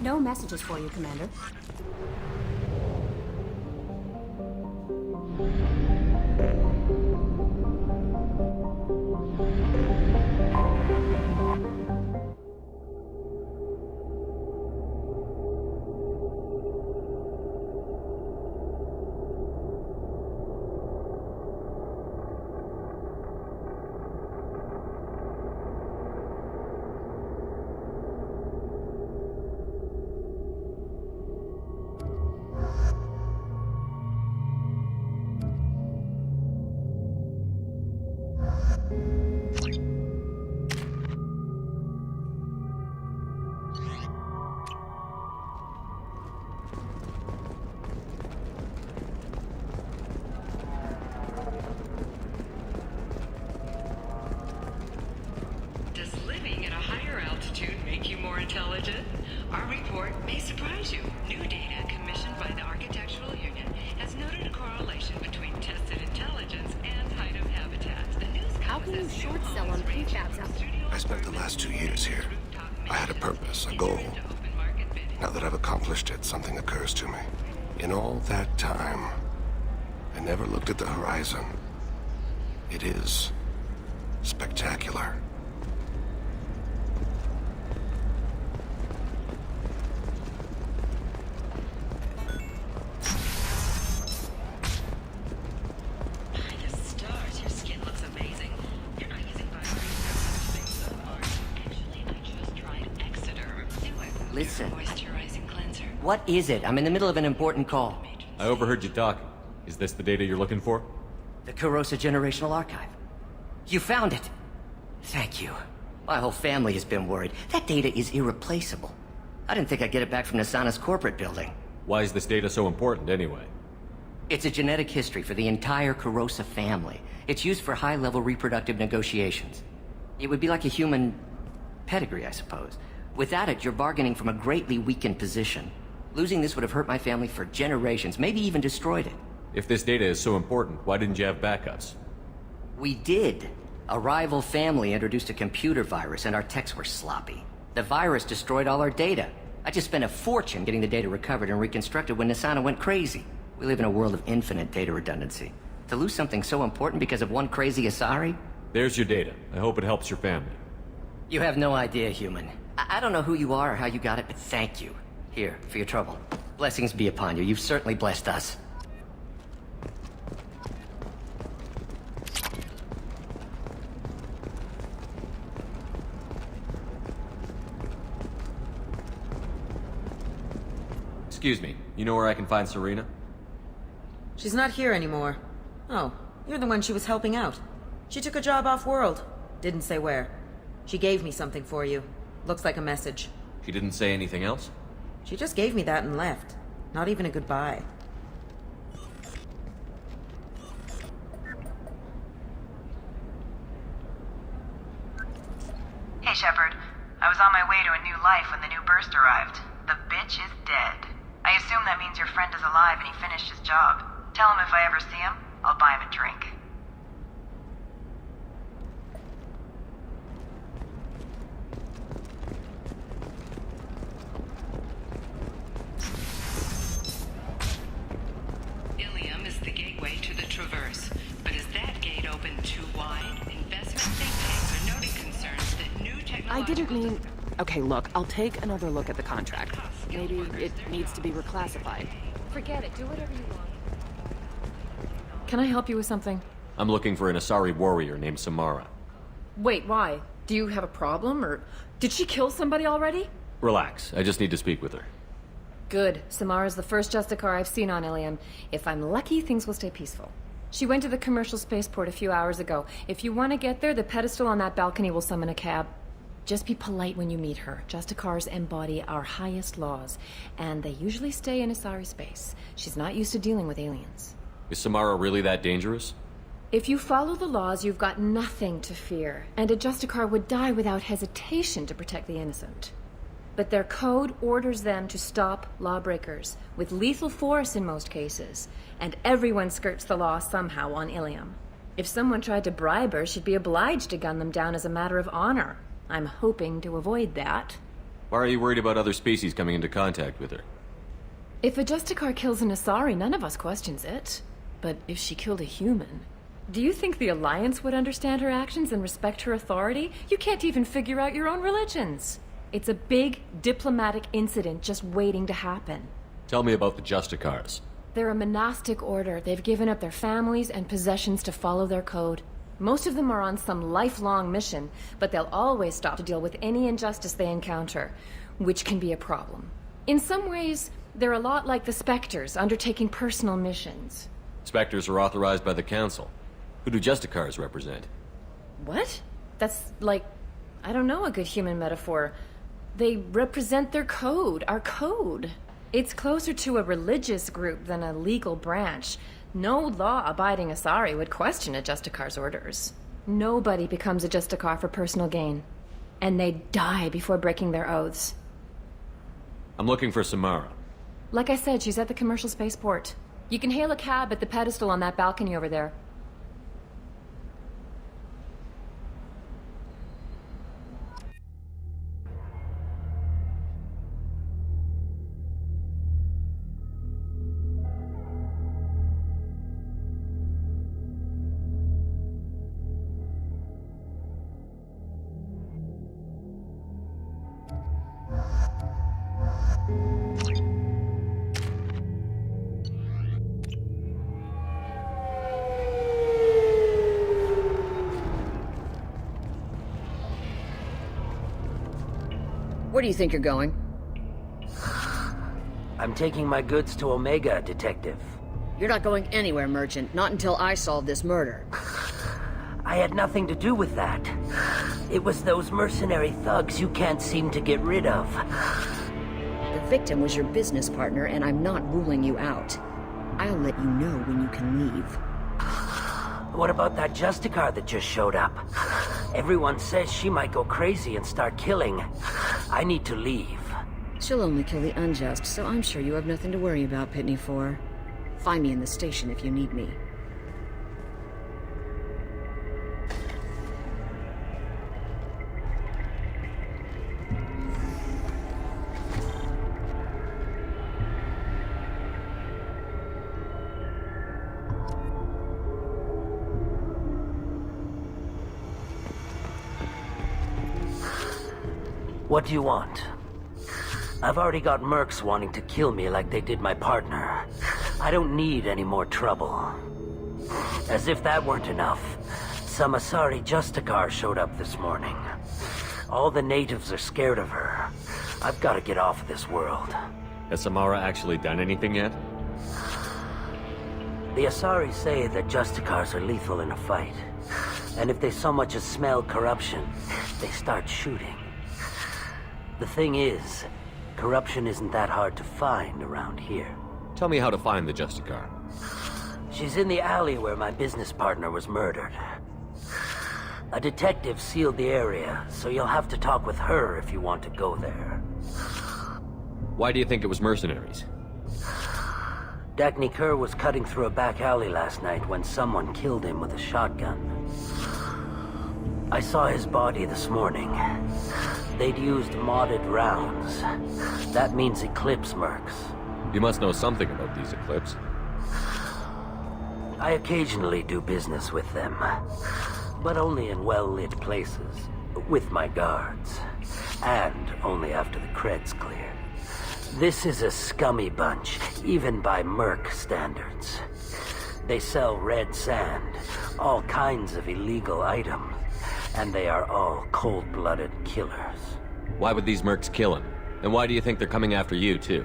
No messages for you, Commander. Does living at a higher altitude make you more intelligent? Our report may surprise you. New data commissioned by the Architectural Union has noted a correlation between tested intelligence and height of habitats. The news How can you short sell on prefabs out there? I spent the last 2 years here. I had a purpose, a goal. Now that I've accomplished it, something occurs to me. In all that time, I never looked at the horizon. It is spectacular. The stars, your skin looks amazing. You're not using things so far. Actually, I just tried Exoderm. Do it. Listen. Moisturizing cleanser. What is it? I'm in the middle of an important call. I overheard you talking. Is this the data you're looking for? The Kurosa Generational Archive. You found it. Thank you. My whole family has been worried. That data is irreplaceable. I didn't think I'd get it back from Nasana's corporate building. Why is this data so important anyway? It's a genetic history for the entire Kurosa family. It's used for high-level reproductive negotiations. It would be like a human pedigree, I suppose. Without it, you're bargaining from a greatly weakened position. Losing this would have hurt my family for generations, maybe even destroyed it. If this data is so important, why didn't you have backups? We did. A rival family introduced a computer virus and our techs were sloppy. The virus destroyed all our data. I just spent a fortune getting the data recovered and reconstructed when Nasana went crazy. We live in a world of infinite data redundancy. To lose something so important because of one crazy Asari? There's your data. I hope it helps your family. You have no idea, human. I don't know who you are or how you got it, but thank you. Here, for your trouble. Blessings be upon you. You've certainly blessed us. Excuse me, you know where I can find Serena? She's not here anymore. Oh, you're the one she was helping out. She took a job off-world. Didn't say where. She gave me something for you. Looks like a message. She didn't say anything else? She just gave me that and left. Not even a goodbye. Hey, Shepard. I was on my way to a new life when the new burst arrived. The bitch is dead. I assume that means your friend is alive and he finished his job. Tell him if I ever see him, I'll buy him a drink. Ilium is the gateway to the Traverse. But is that gate open too wide? Investment think tanks are noting concerns that new technological... I didn't mean... Okay, look, I'll take another look at the contract. Maybe it needs to be reclassified. Forget it. Do whatever you want. Can I help you with something? I'm looking for an Asari warrior named Samara. Wait, why? Do you have a problem, or did she kill somebody already? Relax, I just need to speak with her. Good. Samara's the first Justicar I've seen on Ilium. If I'm lucky, things will stay peaceful. She went to the commercial spaceport a few hours ago. If you want to get there, the pedestal on that balcony will summon a cab. Just be polite when you meet her. Justicars embody our highest laws, and they usually stay in Asari space. She's not used to dealing with aliens. Is Samara really that dangerous? If you follow the laws, you've got nothing to fear, and a Justicar would die without hesitation to protect the innocent. But their code orders them to stop lawbreakers, with lethal force in most cases, and everyone skirts the law somehow on Ilium. If someone tried to bribe her, she'd be obliged to gun them down as a matter of honor. I'm hoping to avoid that. Why are you worried about other species coming into contact with her? If a Justicar kills an Asari, none of us questions it. But if she killed a human... Do you think the Alliance would understand her actions and respect her authority? You can't even figure out your own religions. It's a big diplomatic incident just waiting to happen. Tell me about the Justicars. They're a monastic order. They've given up their families and possessions to follow their code. Most of them are on some lifelong mission, but they'll always stop to deal with any injustice they encounter, which can be a problem. In some ways, they're a lot like the Spectres, undertaking personal missions. Spectres are authorized by the Council. Who do Justicars represent? What? That's like, I don't know, a good human metaphor. They represent their code, our code. It's closer to a religious group than a legal branch. No law-abiding Asari would question a Justicar's orders. Nobody becomes a Justicar for personal gain. And they die before breaking their oaths. I'm looking for Samara. Like I said, she's at the commercial spaceport. You can hail a cab at the pedestal on that balcony over there. Where do you think you're going? I'm taking my goods to Omega, Detective. You're not going anywhere, Merchant. Not until I solve this murder. I had nothing to do with that. It was those mercenary thugs you can't seem to get rid of. The victim was your business partner, and I'm not ruling you out. I'll let you know when you can leave. What about that Justicar that just showed up? Everyone says she might go crazy and start killing. I need to leave. She'll only kill the unjust, so I'm sure you have nothing to worry about, Pitney 4. Find me in the station if you need me. What do you want? I've already got mercs wanting to kill me like they did my partner. I don't need any more trouble. As if that weren't enough, some Asari Justicar showed up this morning. All the natives are scared of her. I've got to get off of this world. Has Samara actually done anything yet? The Asari say that Justicars are lethal in a fight. And if they so much as smell corruption, they start shooting. The thing is, corruption isn't that hard to find around here. Tell me how to find the Justicar. She's in the alley where my business partner was murdered. A detective sealed the area, so you'll have to talk with her if you want to go there. Why do you think it was mercenaries? Dagny Kerr was cutting through a back alley last night when someone killed him with a shotgun. I saw his body this morning. They'd used modded rounds. That means Eclipse mercs. You must know something about these Eclipse. I occasionally do business with them, but only in well-lit places, with my guards, and only after the cred's clear. This is a scummy bunch, even by merc standards. They sell red sand, all kinds of illegal items, and they are all cold-blooded killers. Why would these mercs kill him? And why do you think they're coming after you, too?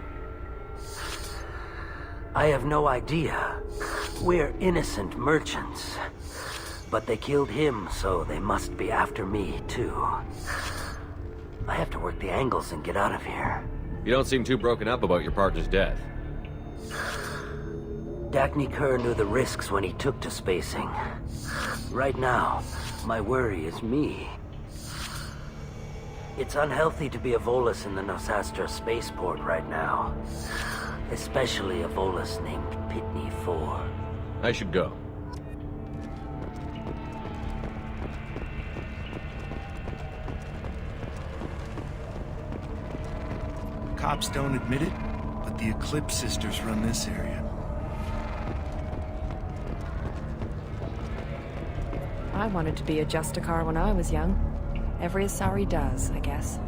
I have no idea. We're innocent merchants. But they killed him, so they must be after me, too. I have to work the angles and get out of here. You don't seem too broken up about your partner's death. Dagny Kerr knew the risks when he took to spacing. Right now, my worry is me. It's unhealthy to be a Volus in the Nosastra spaceport right now. Especially a Volus named Pitney 4. I should go. Cops don't admit it, but the Eclipse sisters run this area. I wanted to be a Justicar when I was young. Every Asari does, I guess.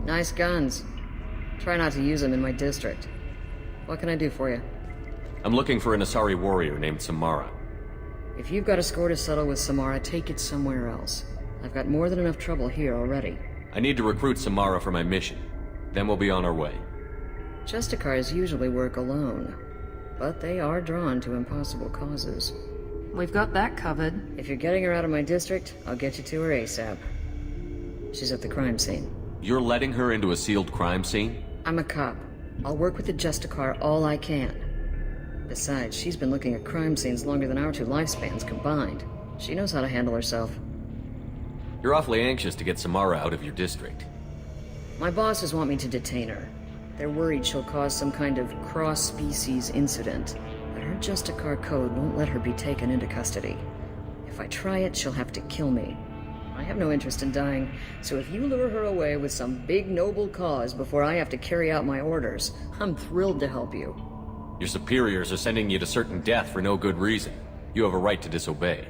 Nice guns. Try not to use them in my district. What can I do for you? I'm looking for an Asari warrior named Samara. If you've got a score to settle with Samara, take it somewhere else. I've got more than enough trouble here already. I need to recruit Samara for my mission. Then we'll be on our way. Justicars usually work alone, but they are drawn to impossible causes. We've got that covered. If you're getting her out of my district, I'll get you to her ASAP. She's at the crime scene. You're letting her into a sealed crime scene? I'm a cop. I'll work with the Justicar all I can. Besides, she's been looking at crime scenes longer than our two lifespans combined. She knows how to handle herself. You're awfully anxious to get Samara out of your district. My bosses want me to detain her. They're worried she'll cause some kind of cross-species incident, but her Justicar code won't let her be taken into custody. If I try it, she'll have to kill me. I have no interest in dying, so if you lure her away with some big noble cause before I have to carry out my orders, I'm thrilled to help you. Your superiors are sending you to certain death for no good reason. You have a right to disobey.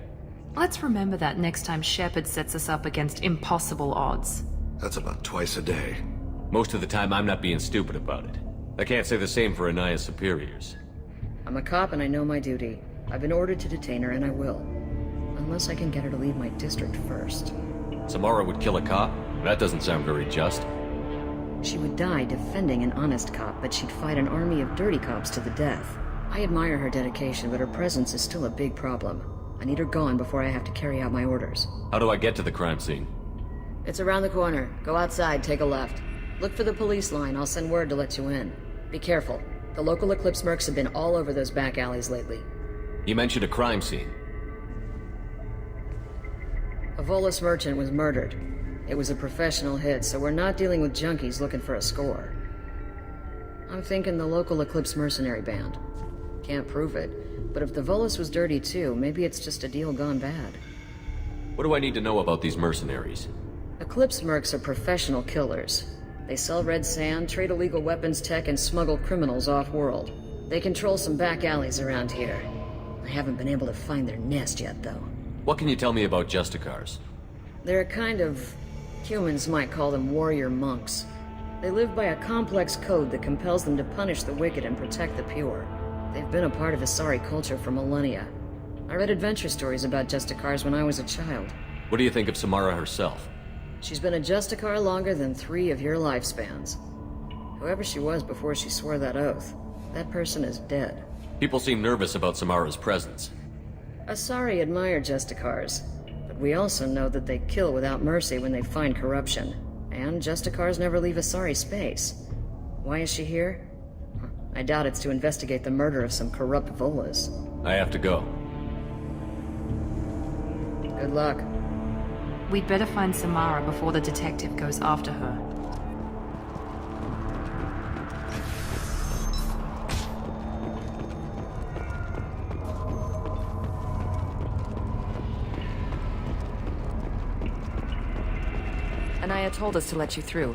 Let's remember that next time Shepard sets us up against impossible odds. That's about twice a day. Most of the time, I'm not being stupid about it. I can't say the same for Anaya's superiors. I'm a cop and I know my duty. I've been ordered to detain her and I will. Unless I can get her to leave my district first. Samara would kill a cop? That doesn't sound very just. She would die defending an honest cop, but she'd fight an army of dirty cops to the death. I admire her dedication, but her presence is still a big problem. I need her gone before I have to carry out my orders. How do I get to the crime scene? It's around the corner. Go outside, take a left. Look for the police line. I'll send word to let you in. Be careful. The local Eclipse mercs have been all over those back alleys lately. You mentioned a crime scene. A Volus merchant was murdered. It was a professional hit, so we're not dealing with junkies looking for a score. I'm thinking the local Eclipse mercenary band. Can't prove it, but if the Volus was dirty too, maybe it's just a deal gone bad. What do I need to know about these mercenaries? Eclipse mercs are professional killers. They sell red sand, trade illegal weapons tech, and smuggle criminals off-world. They control some back alleys around here. I haven't been able to find their nest yet, though. What can you tell me about Justicars? They're a kind of... humans might call them warrior monks. They live by a complex code that compels them to punish the wicked and protect the pure. They've been a part of Asari culture for millennia. I read adventure stories about Justicars when I was a child. What do you think of Samara herself? She's been a Justicar longer than 3 of your lifespans. Whoever she was before she swore that oath, that person is dead. People seem nervous about Samara's presence. Asari admire Justicars, but we also know that they kill without mercy when they find corruption. And Justicars never leave Asari space. Why is she here? I doubt it's to investigate the murder of some corrupt Volas. I have to go. Good luck. We'd better find Samara before the detective goes after her. Anaya told us to let you through.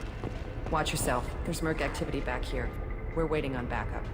Watch yourself. There's merc activity back here. We're waiting on backup.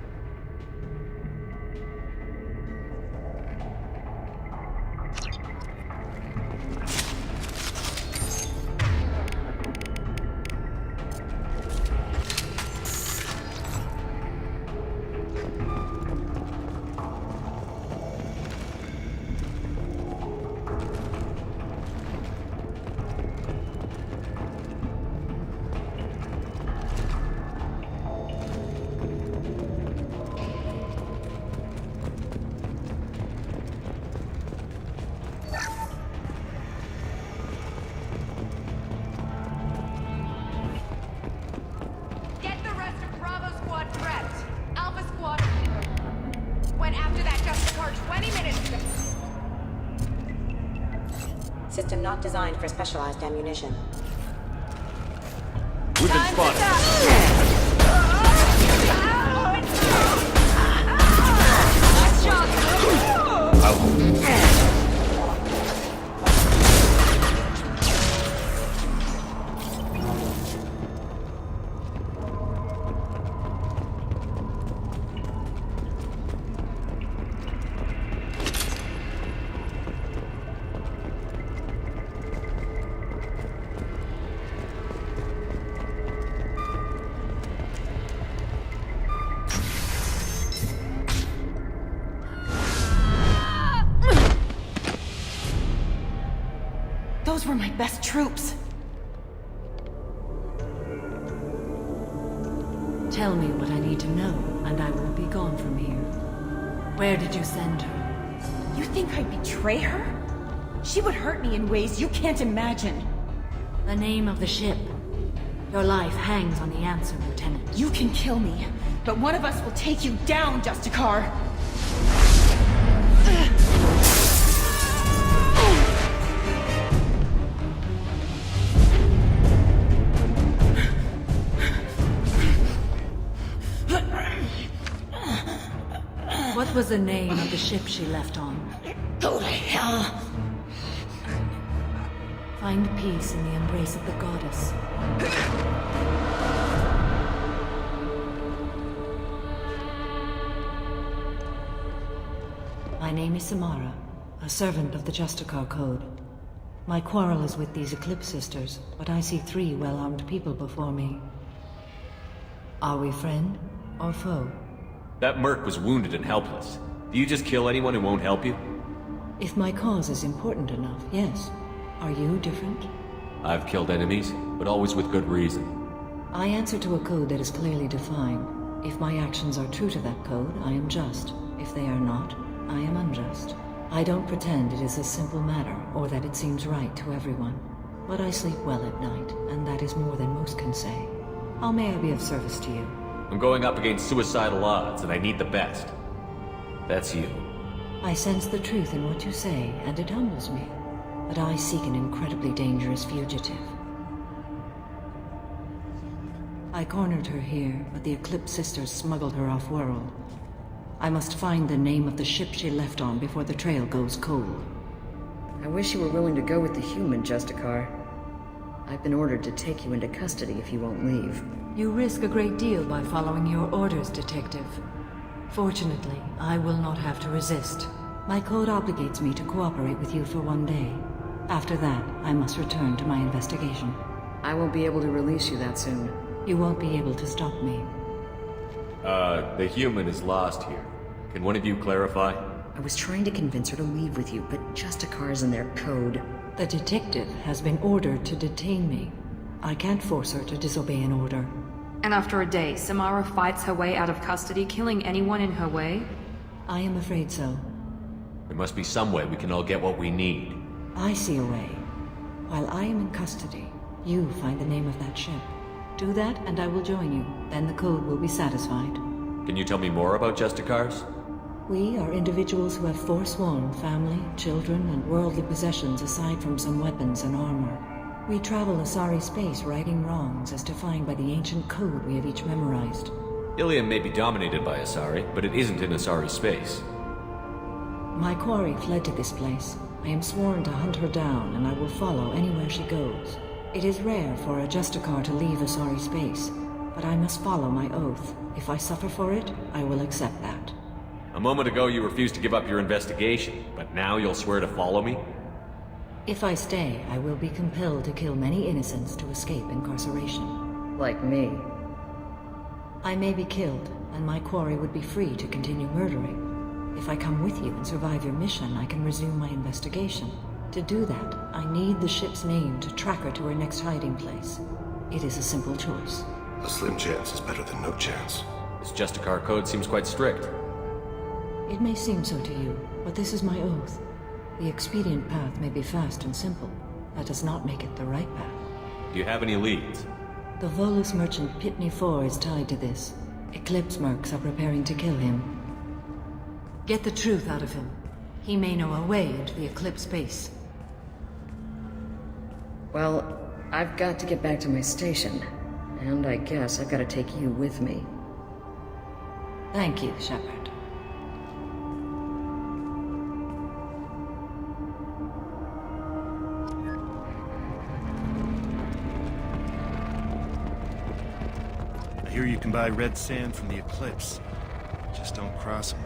System not designed for specialized ammunition. We've been spotted. Those were my best troops. Tell me what I need to know, and I will be gone from here. Where did you send her? You think I'd betray her? She would hurt me in ways you can't imagine. The name of the ship. Your life hangs on the answer, Lieutenant. You can kill me, but one of us will take you down, Justicar! What was the name of the ship she left on? Go to hell! Find peace in the embrace of the goddess. My name is Samara, a servant of the Justicar Code. My quarrel is with these Eclipse Sisters, but I see 3 well-armed people before me. Are we friend or foe? That merc was wounded and helpless. Do you just kill anyone who won't help you? If my cause is important enough, yes. Are you different? I've killed enemies, but always with good reason. I answer to a code that is clearly defined. If my actions are true to that code, I am just. If they are not, I am unjust. I don't pretend it is a simple matter, or that it seems right to everyone. But I sleep well at night, and that is more than most can say. How may I be of service to you? I'm going up against suicidal odds, and I need the best. That's you. I sense the truth in what you say, and it humbles me. But I seek an incredibly dangerous fugitive. I cornered her here, but the Eclipse Sisters smuggled her off-world. I must find the name of the ship she left on before the trail goes cold. I wish you were willing to go with the human, Justicar. I've been ordered to take you into custody if you won't leave. You risk a great deal by following your orders, Detective. Fortunately, I will not have to resist. My code obligates me to cooperate with you for 1 day. After that, I must return to my investigation. I won't be able to release you that soon. You won't be able to stop me. The human is lost here. Can one of you clarify? I was trying to convince her to leave with you, but Justicar's in their code. The detective has been ordered to detain me. I can't force her to disobey an order. And after a day, Samara fights her way out of custody, killing anyone in her way? I am afraid so. There must be some way we can all get what we need. I see a way. While I am in custody, you find the name of that ship. Do that and I will join you. Then the code will be satisfied. Can you tell me more about Justicars? We are individuals who have forsworn family, children, and worldly possessions aside from some weapons and armor. We travel Asari space righting wrongs as defined by the ancient code we have each memorized. Ilium may be dominated by Asari, but it isn't in Asari space. My quarry fled to this place. I am sworn to hunt her down, and I will follow anywhere she goes. It is rare for a Justicar to leave Asari space, but I must follow my oath. If I suffer for it, I will accept that. A moment ago you refused to give up your investigation, but now you'll swear to follow me? If I stay, I will be compelled to kill many innocents to escape incarceration. Like me. I may be killed, and my quarry would be free to continue murdering. If I come with you and survive your mission, I can resume my investigation. To do that, I need the ship's name to track her to her next hiding place. It is a simple choice. A slim chance is better than no chance. This Justicar code seems quite strict. It may seem so to you, but this is my oath. The expedient path may be fast and simple. That does not make it the right path. Do you have any leads? The Volus merchant Pitney 4 is tied to this. Eclipse mercs are preparing to kill him. Get the truth out of him. He may know a way into the Eclipse base. Well, I've got to get back to my station. And I guess I've got to take you with me. Thank you, Shepard. I hear you can buy red sand from the Eclipse. Just don't cross them.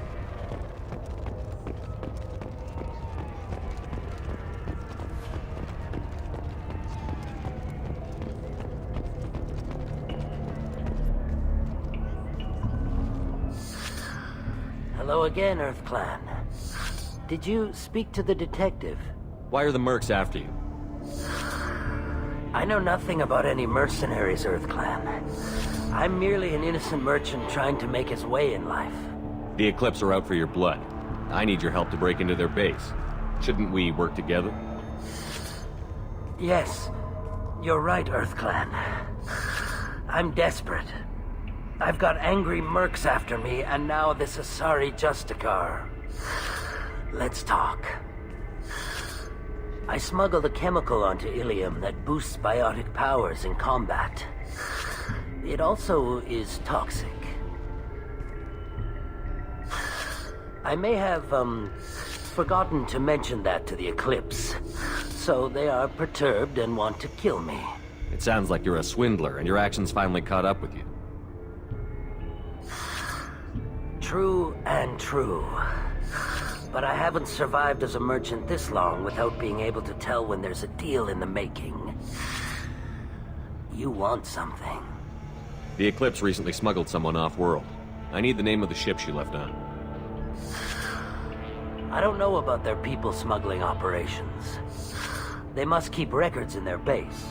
Hello again, Earth Clan. Did you speak to the detective? Why are the mercs after you? I know nothing about any mercenaries, Earth Clan. I'm merely an innocent merchant trying to make his way in life. The Eclipse are out for your blood. I need your help to break into their base. Shouldn't we work together? Yes, you're right, Earth Clan. I'm desperate. I've got angry mercs after me, and now this Asari Justicar. Let's talk. I smuggled a chemical onto Ilium that boosts biotic powers in combat. It also is toxic. I may have, forgotten to mention that to the Eclipse. So they are perturbed and want to kill me. It sounds like you're a swindler, and your actions finally caught up with you. True and true. But I haven't survived as a merchant this long without being able to tell when there's a deal in the making. You want something. The Eclipse recently smuggled someone off-world. I need the name of the ship she left on. I don't know about their people smuggling operations. They must keep records in their base.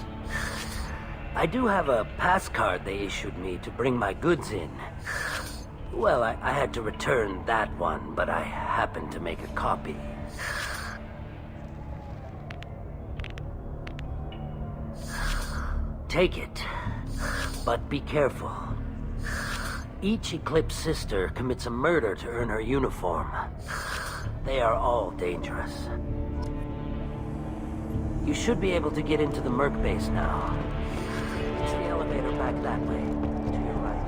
I do have a pass card they issued me to bring my goods in. Well, I had to return that one, but I happened to make a copy. Take it, but be careful. Each Eclipse sister commits a murder to earn her uniform. They are all dangerous. You should be able to get into the Merc base now. It's the elevator back that way, to your right.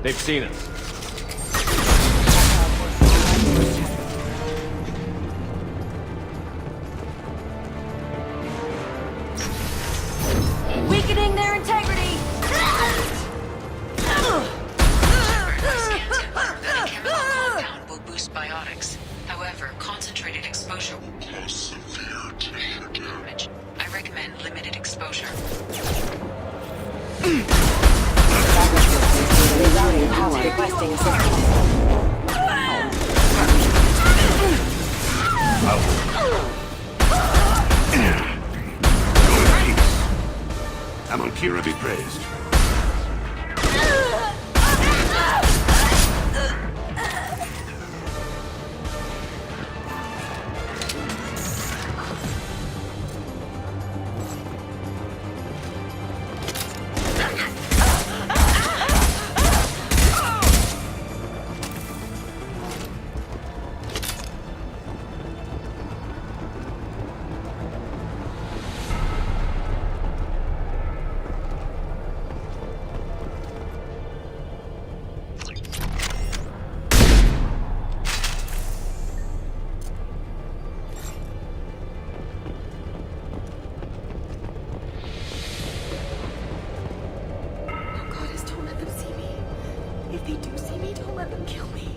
They've seen us. Weakening their integrity! The chemical compound will boost biotics. However, concentrated exposure will cause severe tissue damage. I recommend limited exposure. Requesting assistance. Amonkira be praised. If they do see me, don't let them kill me.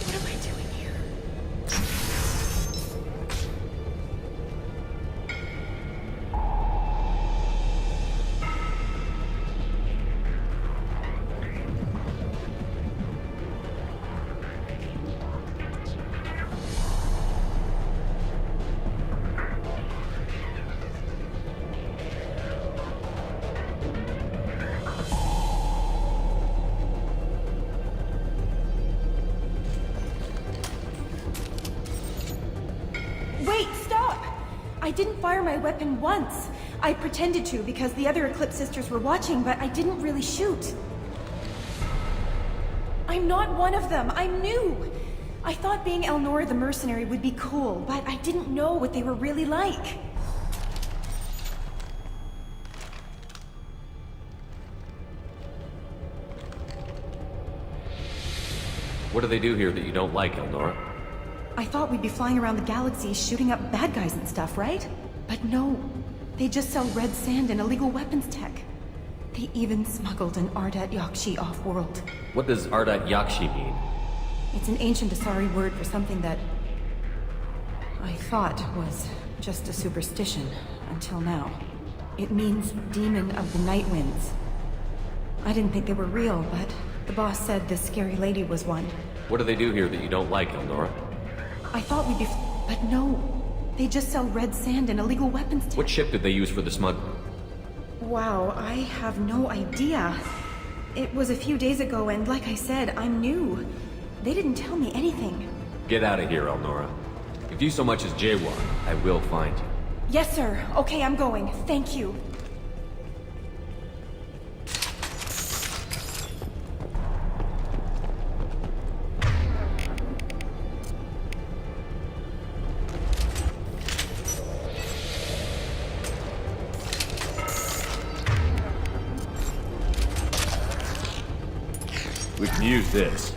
What am I doing here? Wait, stop! I didn't fire my weapon once. I pretended to because the other Eclipse sisters were watching, but I didn't really shoot. I'm not one of them. I'm new. I thought being Elnora the mercenary would be cool, but I didn't know what they were really like. What do they do here that you don't like, Elnora? I thought we'd be flying around the galaxy shooting up bad guys and stuff, right? But no. They just sell red sand and illegal weapons tech. They even smuggled an Ardat Yakshi off-world. What does Ardat Yakshi mean? It's an ancient Asari word for something that I thought was just a superstition until now. It means demon of the night winds. I didn't think they were real, but the boss said this scary lady was one. What do they do here that you don't like, Elnora? I thought we'd be but no. They just sell red sand and illegal weapons tech. What ship did they use for the smuggling? Wow, I have no idea. It was a few days ago, and like I said, I'm new. They didn't tell me anything. Get out of here, Elnora. If you so much as jaywalk, I will find you. Yes, sir. Okay, I'm going. Thank you. We can use this.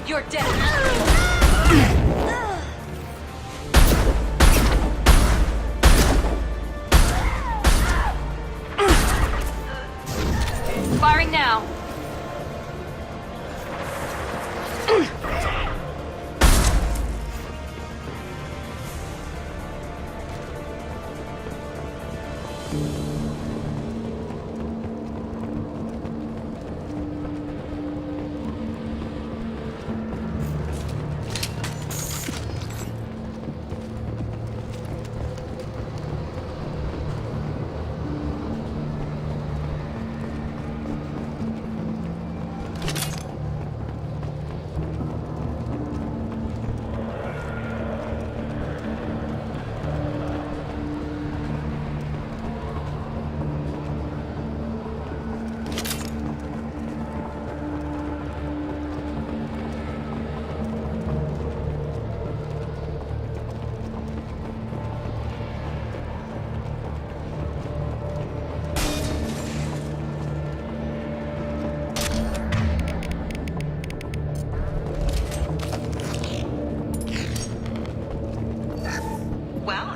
You're dead. Firing now.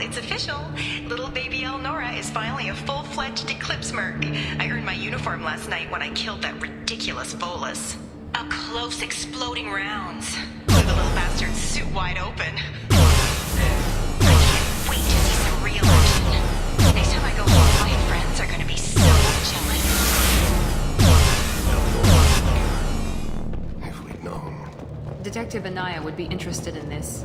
it's official. Little baby Elnora is finally a full-fledged Eclipse merc. I earned my uniform last night when I killed that ridiculous Volus. Up close, exploding rounds. With the little bastard's suit wide open. I can't wait to see some real action. Next time I go home, my friends are gonna be so jealous. If we'd known. Detective Anaya would be interested in this.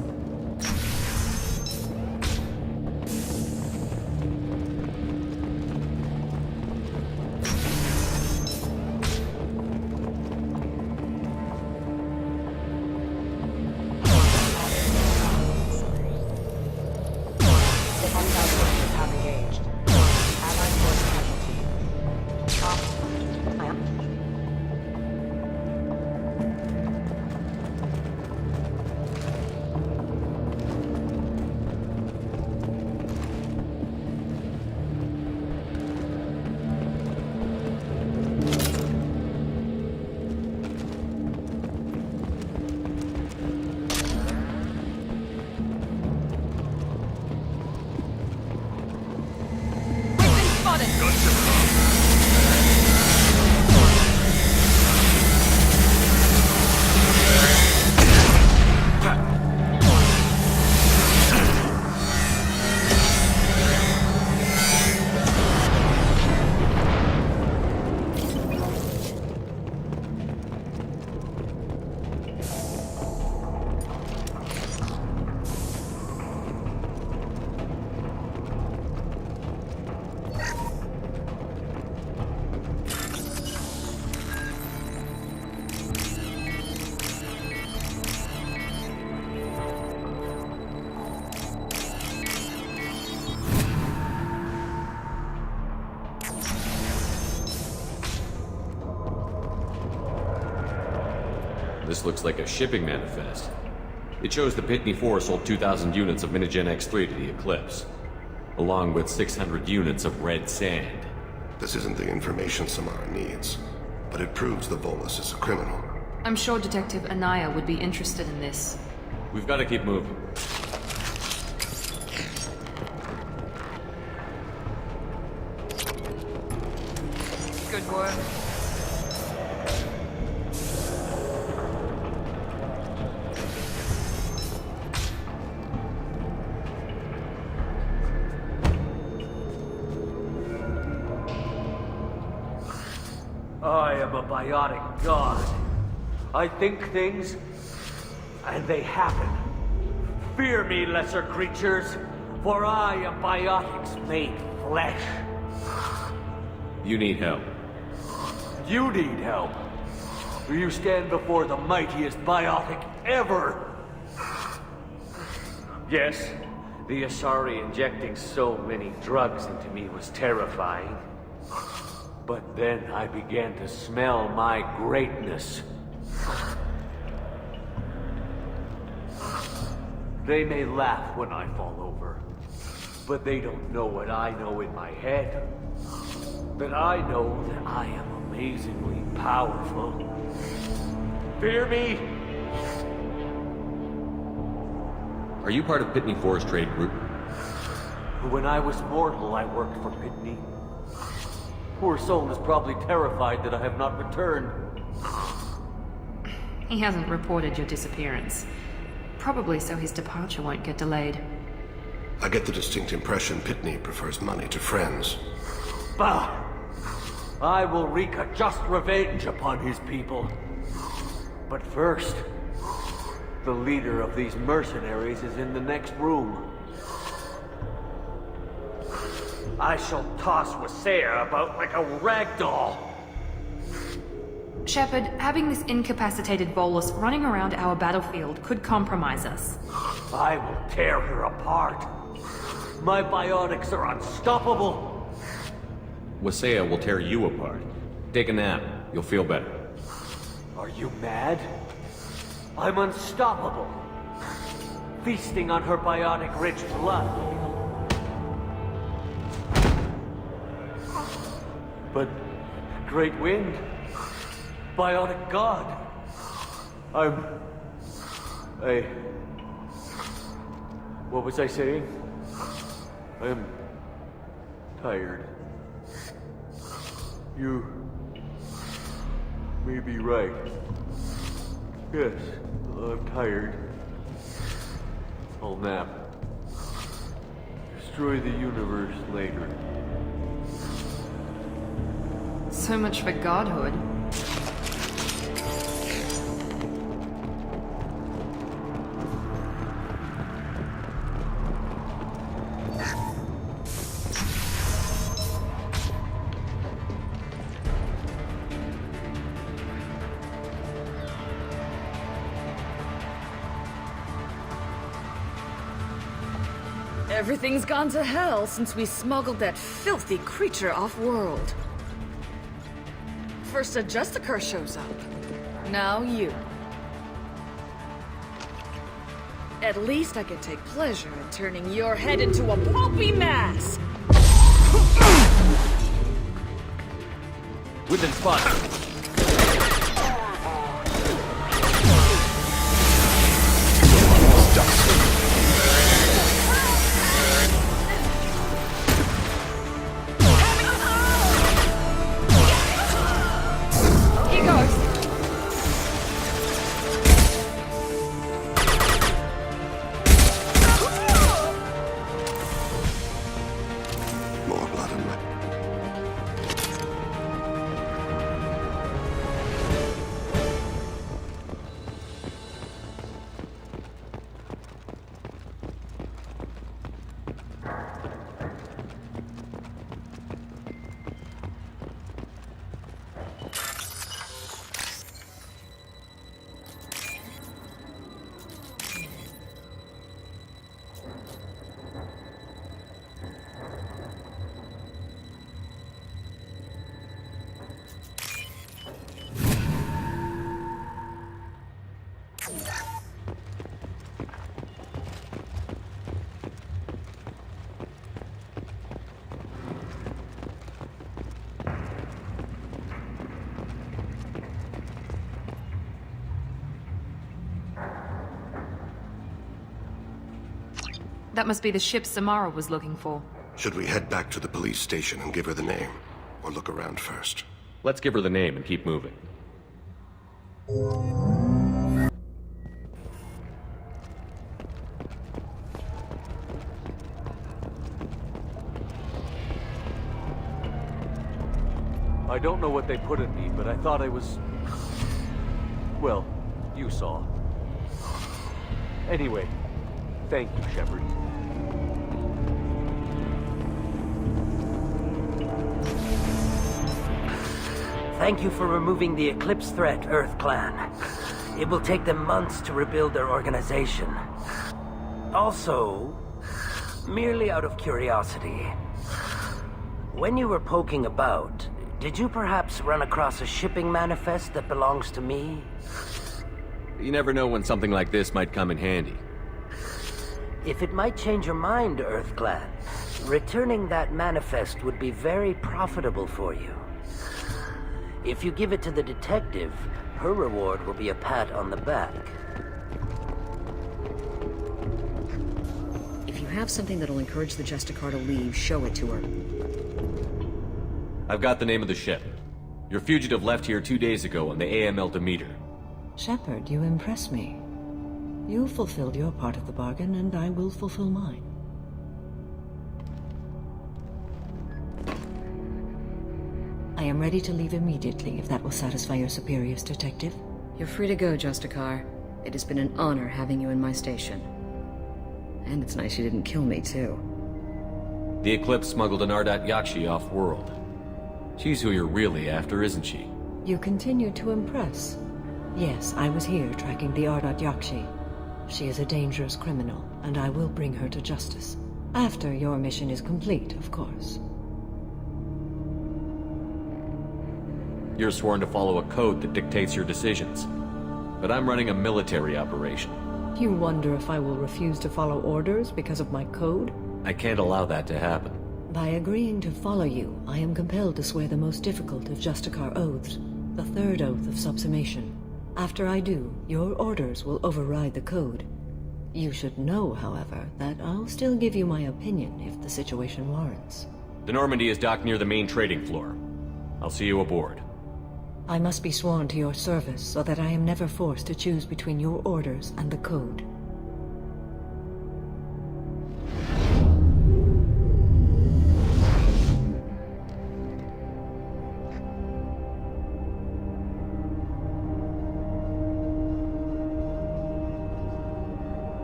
This looks like a shipping manifest. It shows the Pitney 4 sold 2,000 units of Minigen X3 to the Eclipse, along with 600 units of red sand. This isn't the information Samara needs, but it proves the Volus is a criminal. I'm sure Detective Anaya would be interested in this. We've got to keep moving. Good work. I am a biotic god. I think things, and they happen. Fear me, lesser creatures, for I am biotics made flesh. You need help. You need help. You stand before the mightiest biotic ever. Yes, the Asari injecting so many drugs into me was terrifying. But then I began to smell my greatness. They may laugh when I fall over, but they don't know what I know in my head. That I know that I am amazingly powerful. Fear me? Are you part of Pitney 4's trade group? When I was mortal, I worked for Pitney. Poor soul is probably terrified that I have not returned. He hasn't reported your disappearance. Probably so his departure won't get delayed. I get the distinct impression Pitney prefers money to friends. Bah! I will wreak a just revenge upon his people. But first, the leader of these mercenaries is in the next room. I shall toss Wasea about like a rag doll. Shepard, having this incapacitated Volus running around our battlefield could compromise us. I will tear her apart. My biotics are unstoppable. Wasea will tear you apart. Take a nap. You'll feel better. Are you mad? I'm unstoppable. Feasting on her biotic-rich blood. But Great Wind, biotic god. What was I saying? I'm tired. You may be right. Yes, I'm tired. I'll nap. Destroy the universe later. So much for godhood. Everything's gone to hell since we smuggled that filthy creature off-world. First a Justicar shows up. Now you. At least I can take pleasure in turning your head into a pulpy mass! Within spot. That must be the ship Samara was looking for. Should we head back to the police station and give her the name? Or look around first? Let's give her the name and keep moving. I don't know what they put in me, but I thought I was... Well, you saw. Anyway, thank you, Shepard. Thank you for removing the Eclipse threat, Earth Clan. It will take them months to rebuild their organization. Also, merely out of curiosity, when you were poking about, did you perhaps run across a shipping manifest that belongs to me? You never know when something like this might come in handy. If it might change your mind, Earth Clan, returning that manifest would be very profitable for you. If you give it to the detective, her reward will be a pat on the back. If you have something that'll encourage the Justicar to leave, show it to her. I've got the name of the ship. Your fugitive left here 2 days ago on the AML Demeter. Shepard, you impress me. You fulfilled your part of the bargain, and I will fulfill mine. I am ready to leave immediately, if that will satisfy your superiors, Detective. You're free to go, Justicar. It has been an honor having you in my station. And it's nice you didn't kill me, too. The Eclipse smuggled an Ardat Yakshi off-world. She's who you're really after, isn't she? You continue to impress. Yes, I was here tracking the Ardat Yakshi. She is a dangerous criminal, and I will bring her to justice. After your mission is complete, of course. You're sworn to follow a code that dictates your decisions. But I'm running a military operation. You wonder if I will refuse to follow orders because of my code? I can't allow that to happen. By agreeing to follow you, I am compelled to swear the most difficult of Justicar oaths, the third oath of subsumation. After I do, your orders will override the code. You should know, however, that I'll still give you my opinion if the situation warrants. The Normandy is docked near the main trading floor. I'll see you aboard. I must be sworn to your service so that I am never forced to choose between your orders and the Code.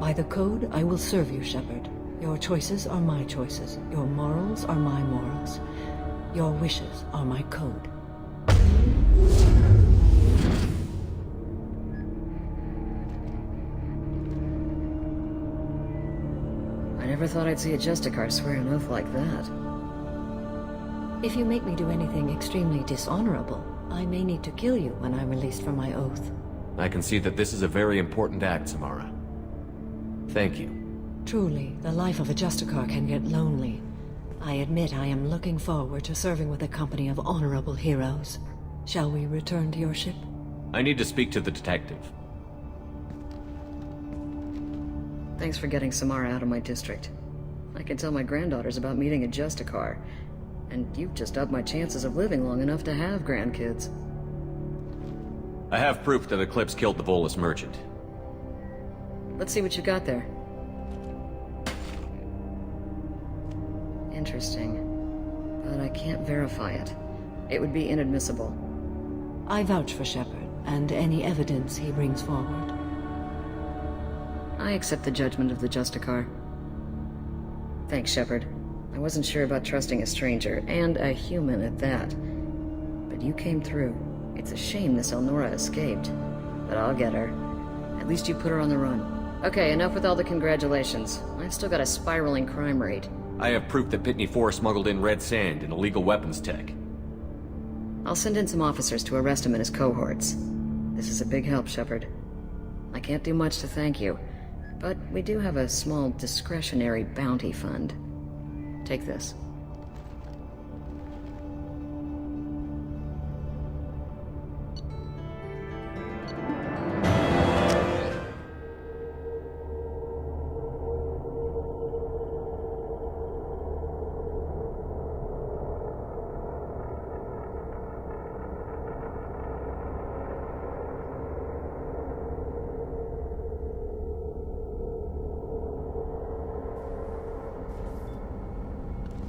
By the Code, I will serve you, Shepard. Your choices are my choices. Your morals are my morals. Your wishes are my code. I never thought I'd see a Justicar swear an oath like that. If you make me do anything extremely dishonorable, I may need to kill you when I'm released from my oath. I can see that this is a very important act, Samara. Thank you. Truly, the life of a Justicar can get lonely. I admit I am looking forward to serving with a company of honorable heroes. Shall we return to your ship? I need to speak to the detective. Thanks for getting Samara out of my district. I can tell my granddaughters about meeting a Justicar, and you've just upped my chances of living long enough to have grandkids. I have proof that Eclipse killed the Volus merchant. Let's see what you got there. Interesting. But I can't verify it. It would be inadmissible. I vouch for Shepard, and any evidence he brings forward. I accept the judgment of the Justicar. Thanks, Shepard. I wasn't sure about trusting a stranger, and a human at that. But you came through. It's a shame this Elnora escaped. But I'll get her. At least you put her on the run. Okay, enough with all the congratulations. I've still got a spiraling crime rate. I have proof that Pitney 4 smuggled in red sand and illegal weapons tech. I'll send in some officers to arrest him and his cohorts. This is a big help, Shepard. I can't do much to thank you, but we do have a small discretionary bounty fund. Take this.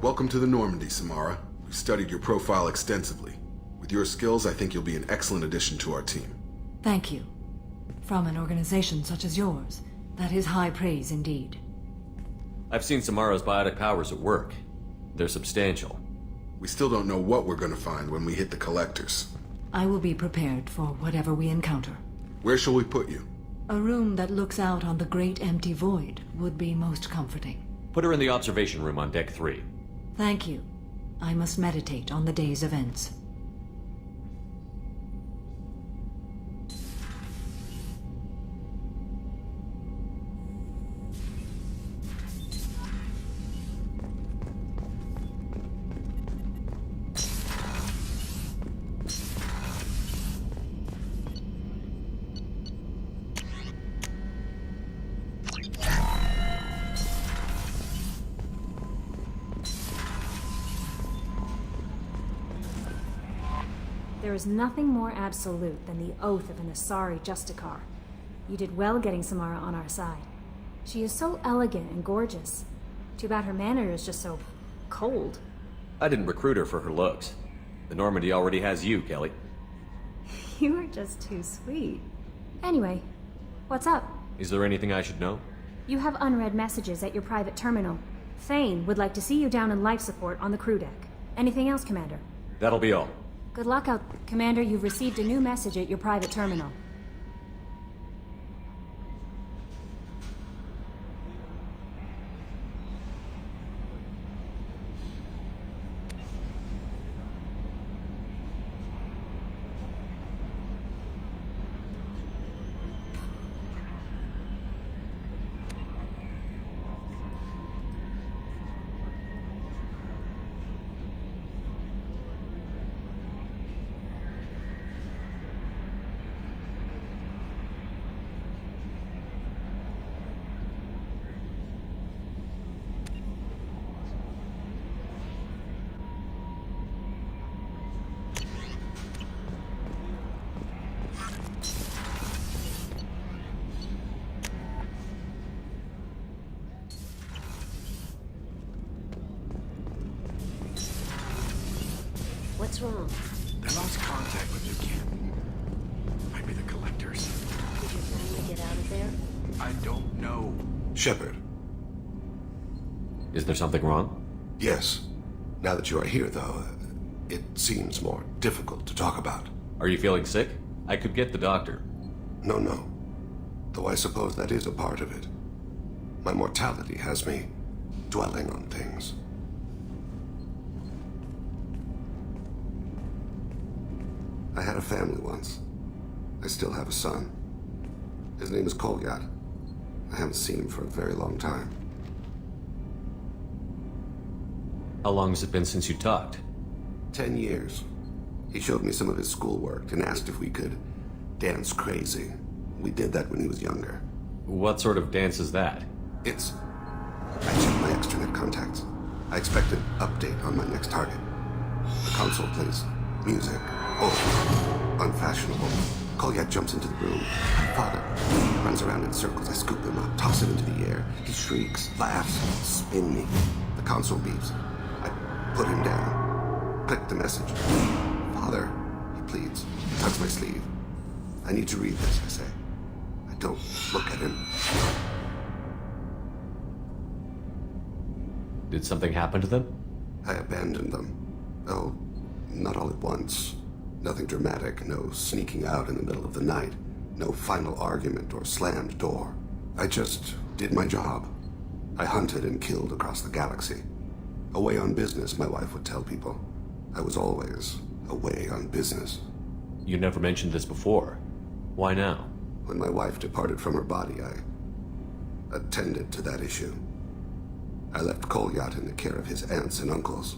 Welcome to the Normandy, Samara. We've studied your profile extensively. With your skills, I think you'll be an excellent addition to our team. Thank you. From an organization such as yours, that is high praise indeed. I've seen Samara's biotic powers at work. They're substantial. We still don't know what we're gonna find when we hit the collectors. I will be prepared for whatever we encounter. Where shall we put you? A room that looks out on the great empty void would be most comforting. Put her in the observation room on Deck 3. Thank you. I must meditate on the day's events. There is nothing more absolute than the oath of an Asari Justicar. You did well getting Samara on our side. She is so elegant and gorgeous. Too bad her manner is just so cold. I didn't recruit her for her looks. The Normandy already has you, Kelly. You are just too sweet. Anyway, what's up? Is there anything I should know? You have unread messages at your private terminal. Thane would like to see you down in life support on the crew deck. Anything else, Commander? That'll be all. Good luck out. Commander, you've received a new message at your private terminal. What's wrong? They lost contact with your kid. Might be the collectors. Did your family get out of there? I don't know. Shepard. Is there something wrong? Yes. Now that you are here, though, it seems more difficult to talk about. Are you feeling sick? I could get the doctor. No. Though I suppose that is a part of it. My mortality has me dwelling on things. I had a family once. I still have a son. His name is Kolyat. I haven't seen him for a very long time. How long has it been since you talked? 10 years. He showed me some of his schoolwork and asked if we could dance crazy. We did that when he was younger. What sort of dance is that? I checked my extranet contacts. I expect an update on my next target. The console plays music. Oh, unfashionable. Kolyat jumps into the room. My father runs around in circles. I scoop him up, toss him into the air. He shrieks, laughs, spin me. The console beeps. I put him down. Click the message. Father, he pleads. He tugs my sleeve. I need to read this, I say. I don't look at him. Did something happen to them? I abandoned them. Oh, not all at once. Nothing dramatic, no sneaking out in the middle of the night, no final argument or slammed door. I just did my job. I hunted and killed across the galaxy. Away on business, my wife would tell people. I was always away on business. You never mentioned this before. Why now? When my wife departed from her body, I attended to that issue. I left Kolyat in the care of his aunts and uncles.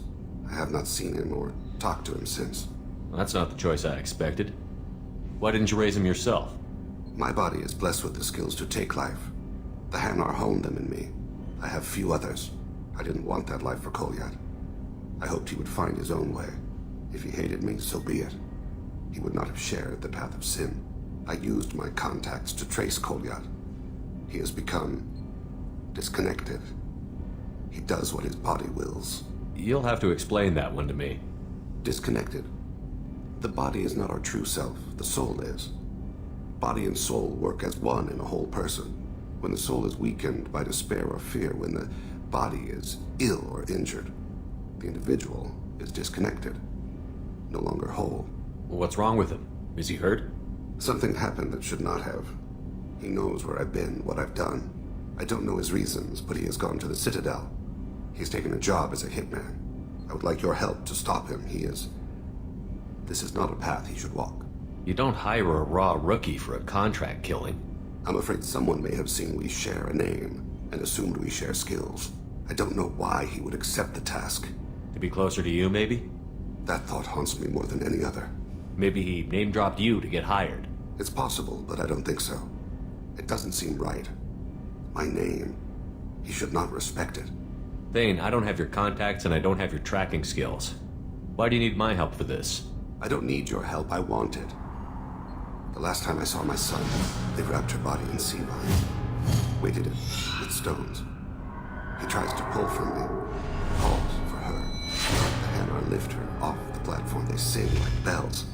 I have not seen him or talked to him since. Well, that's not the choice I expected. Why didn't you raise him yourself? My body is blessed with the skills to take life. The Hanar honed them in me. I have few others. I didn't want that life for Kolyat. I hoped he would find his own way. If he hated me, so be it. He would not have shared the path of sin. I used my contacts to trace Kolyat. He has become disconnected. He does what his body wills. You'll have to explain that one to me. Disconnected. The body is not our true self. The soul is. Body and soul work as one in a whole person. When the soul is weakened by despair or fear, when the body is ill or injured, the individual is disconnected, no longer whole. What's wrong with him? Is he hurt? Something happened that should not have. He knows where I've been, what I've done. I don't know his reasons, but he has gone to the Citadel. He's taken a job as a hitman. I would like your help to stop him. This is not a path he should walk. You don't hire a raw rookie for a contract killing. I'm afraid someone may have seen we share a name and assumed we share skills. I don't know why he would accept the task. To be closer to you, maybe? That thought haunts me more than any other. Maybe he name-dropped you to get hired. It's possible, but I don't think so. It doesn't seem right. My name. He should not respect it. Thane, I don't have your contacts and I don't have your tracking skills. Why do you need my help for this? I don't need your help. I want it. The last time I saw my son, they wrapped her body in sea vines, weighted it with stones. He tries to pull from me, calls for her. The Hanar lift her off the platform. They sing like bells.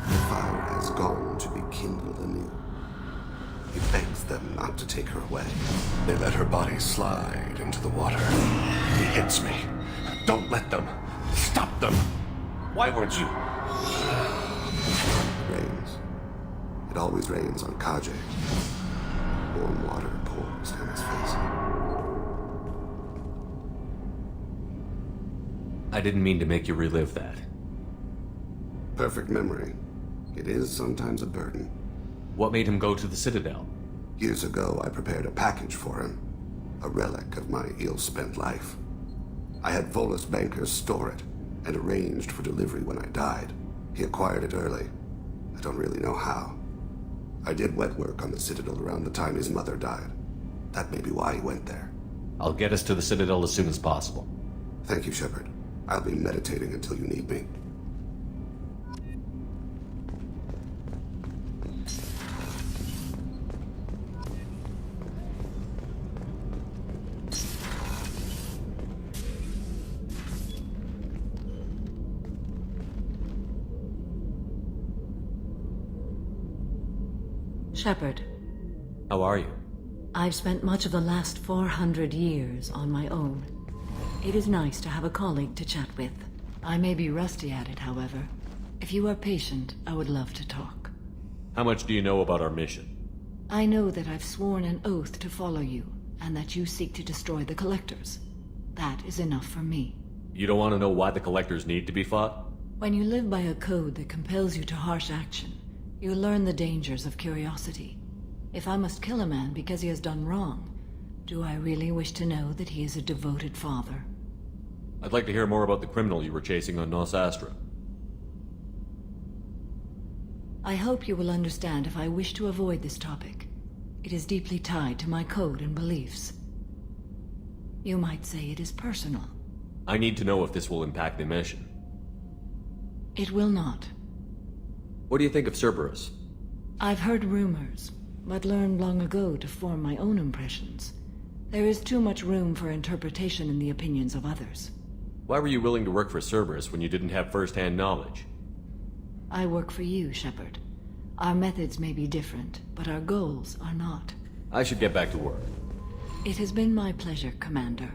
The fire has gone to be kindled anew. He begs them not to take her away. They let her body slide into the water. He hits me. Don't let them. Stop them. Why weren't you? It rains. It always rains on Kaje. Warm water pours down his face. I didn't mean to make you relive that. Perfect memory. It is sometimes a burden. What made him go to the Citadel? Years ago, I prepared a package for him. A relic of my ill-spent life. I had Volus bankers store it, and arranged for delivery when I died. He acquired it early. I don't really know how. I did wet work on the Citadel around the time his mother died. That may be why he went there. I'll get us to the Citadel as soon as possible. Thank you, Shepard. I'll be meditating until you need me. Shepard, How are you? I've spent much of the last 400 years on my own. It is nice to have a colleague to chat with. I may be rusty at it, however. If you are patient, I would love to talk. How much do you know about our mission? I know that I've sworn an oath to follow you, and that you seek to destroy the Collectors. That is enough for me. You don't want to know why the Collectors need to be fought? When you live by a code that compels you to harsh action, you learn the dangers of curiosity. If I must kill a man because he has done wrong, do I really wish to know that he is a devoted father? I'd like to hear more about the criminal you were chasing on Nos Astra. I hope you will understand if I wish to avoid this topic. It is deeply tied to my code and beliefs. You might say it is personal. I need to know if this will impact the mission. It will not. What do you think of Cerberus? I've heard rumors, but learned long ago to form my own impressions. There is too much room for interpretation in the opinions of others. Why were you willing to work for Cerberus when you didn't have first-hand knowledge? I work for you, Shepard. Our methods may be different, but our goals are not. I should get back to work. It has been my pleasure, Commander.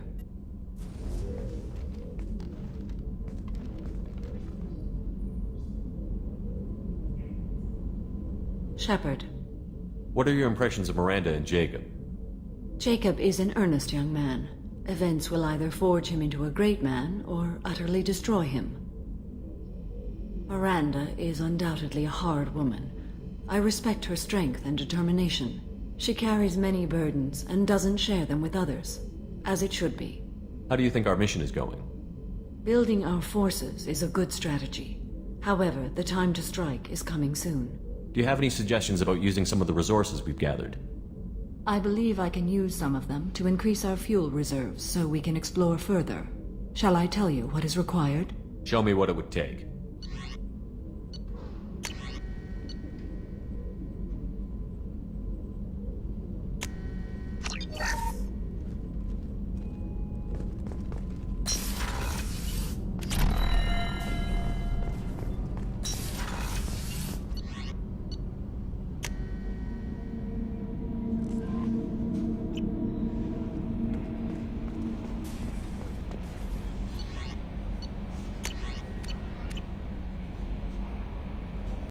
Shepard. What are your impressions of Miranda and Jacob? Jacob is an earnest young man. Events will either forge him into a great man, or utterly destroy him. Miranda is undoubtedly a hard woman. I respect her strength and determination. She carries many burdens and doesn't share them with others, as it should be. How do you think our mission is going? Building our forces is a good strategy. However, the time to strike is coming soon. Do you have any suggestions about using some of the resources we've gathered? I believe I can use some of them to increase our fuel reserves so we can explore further. Shall I tell you what is required? Show me what it would take.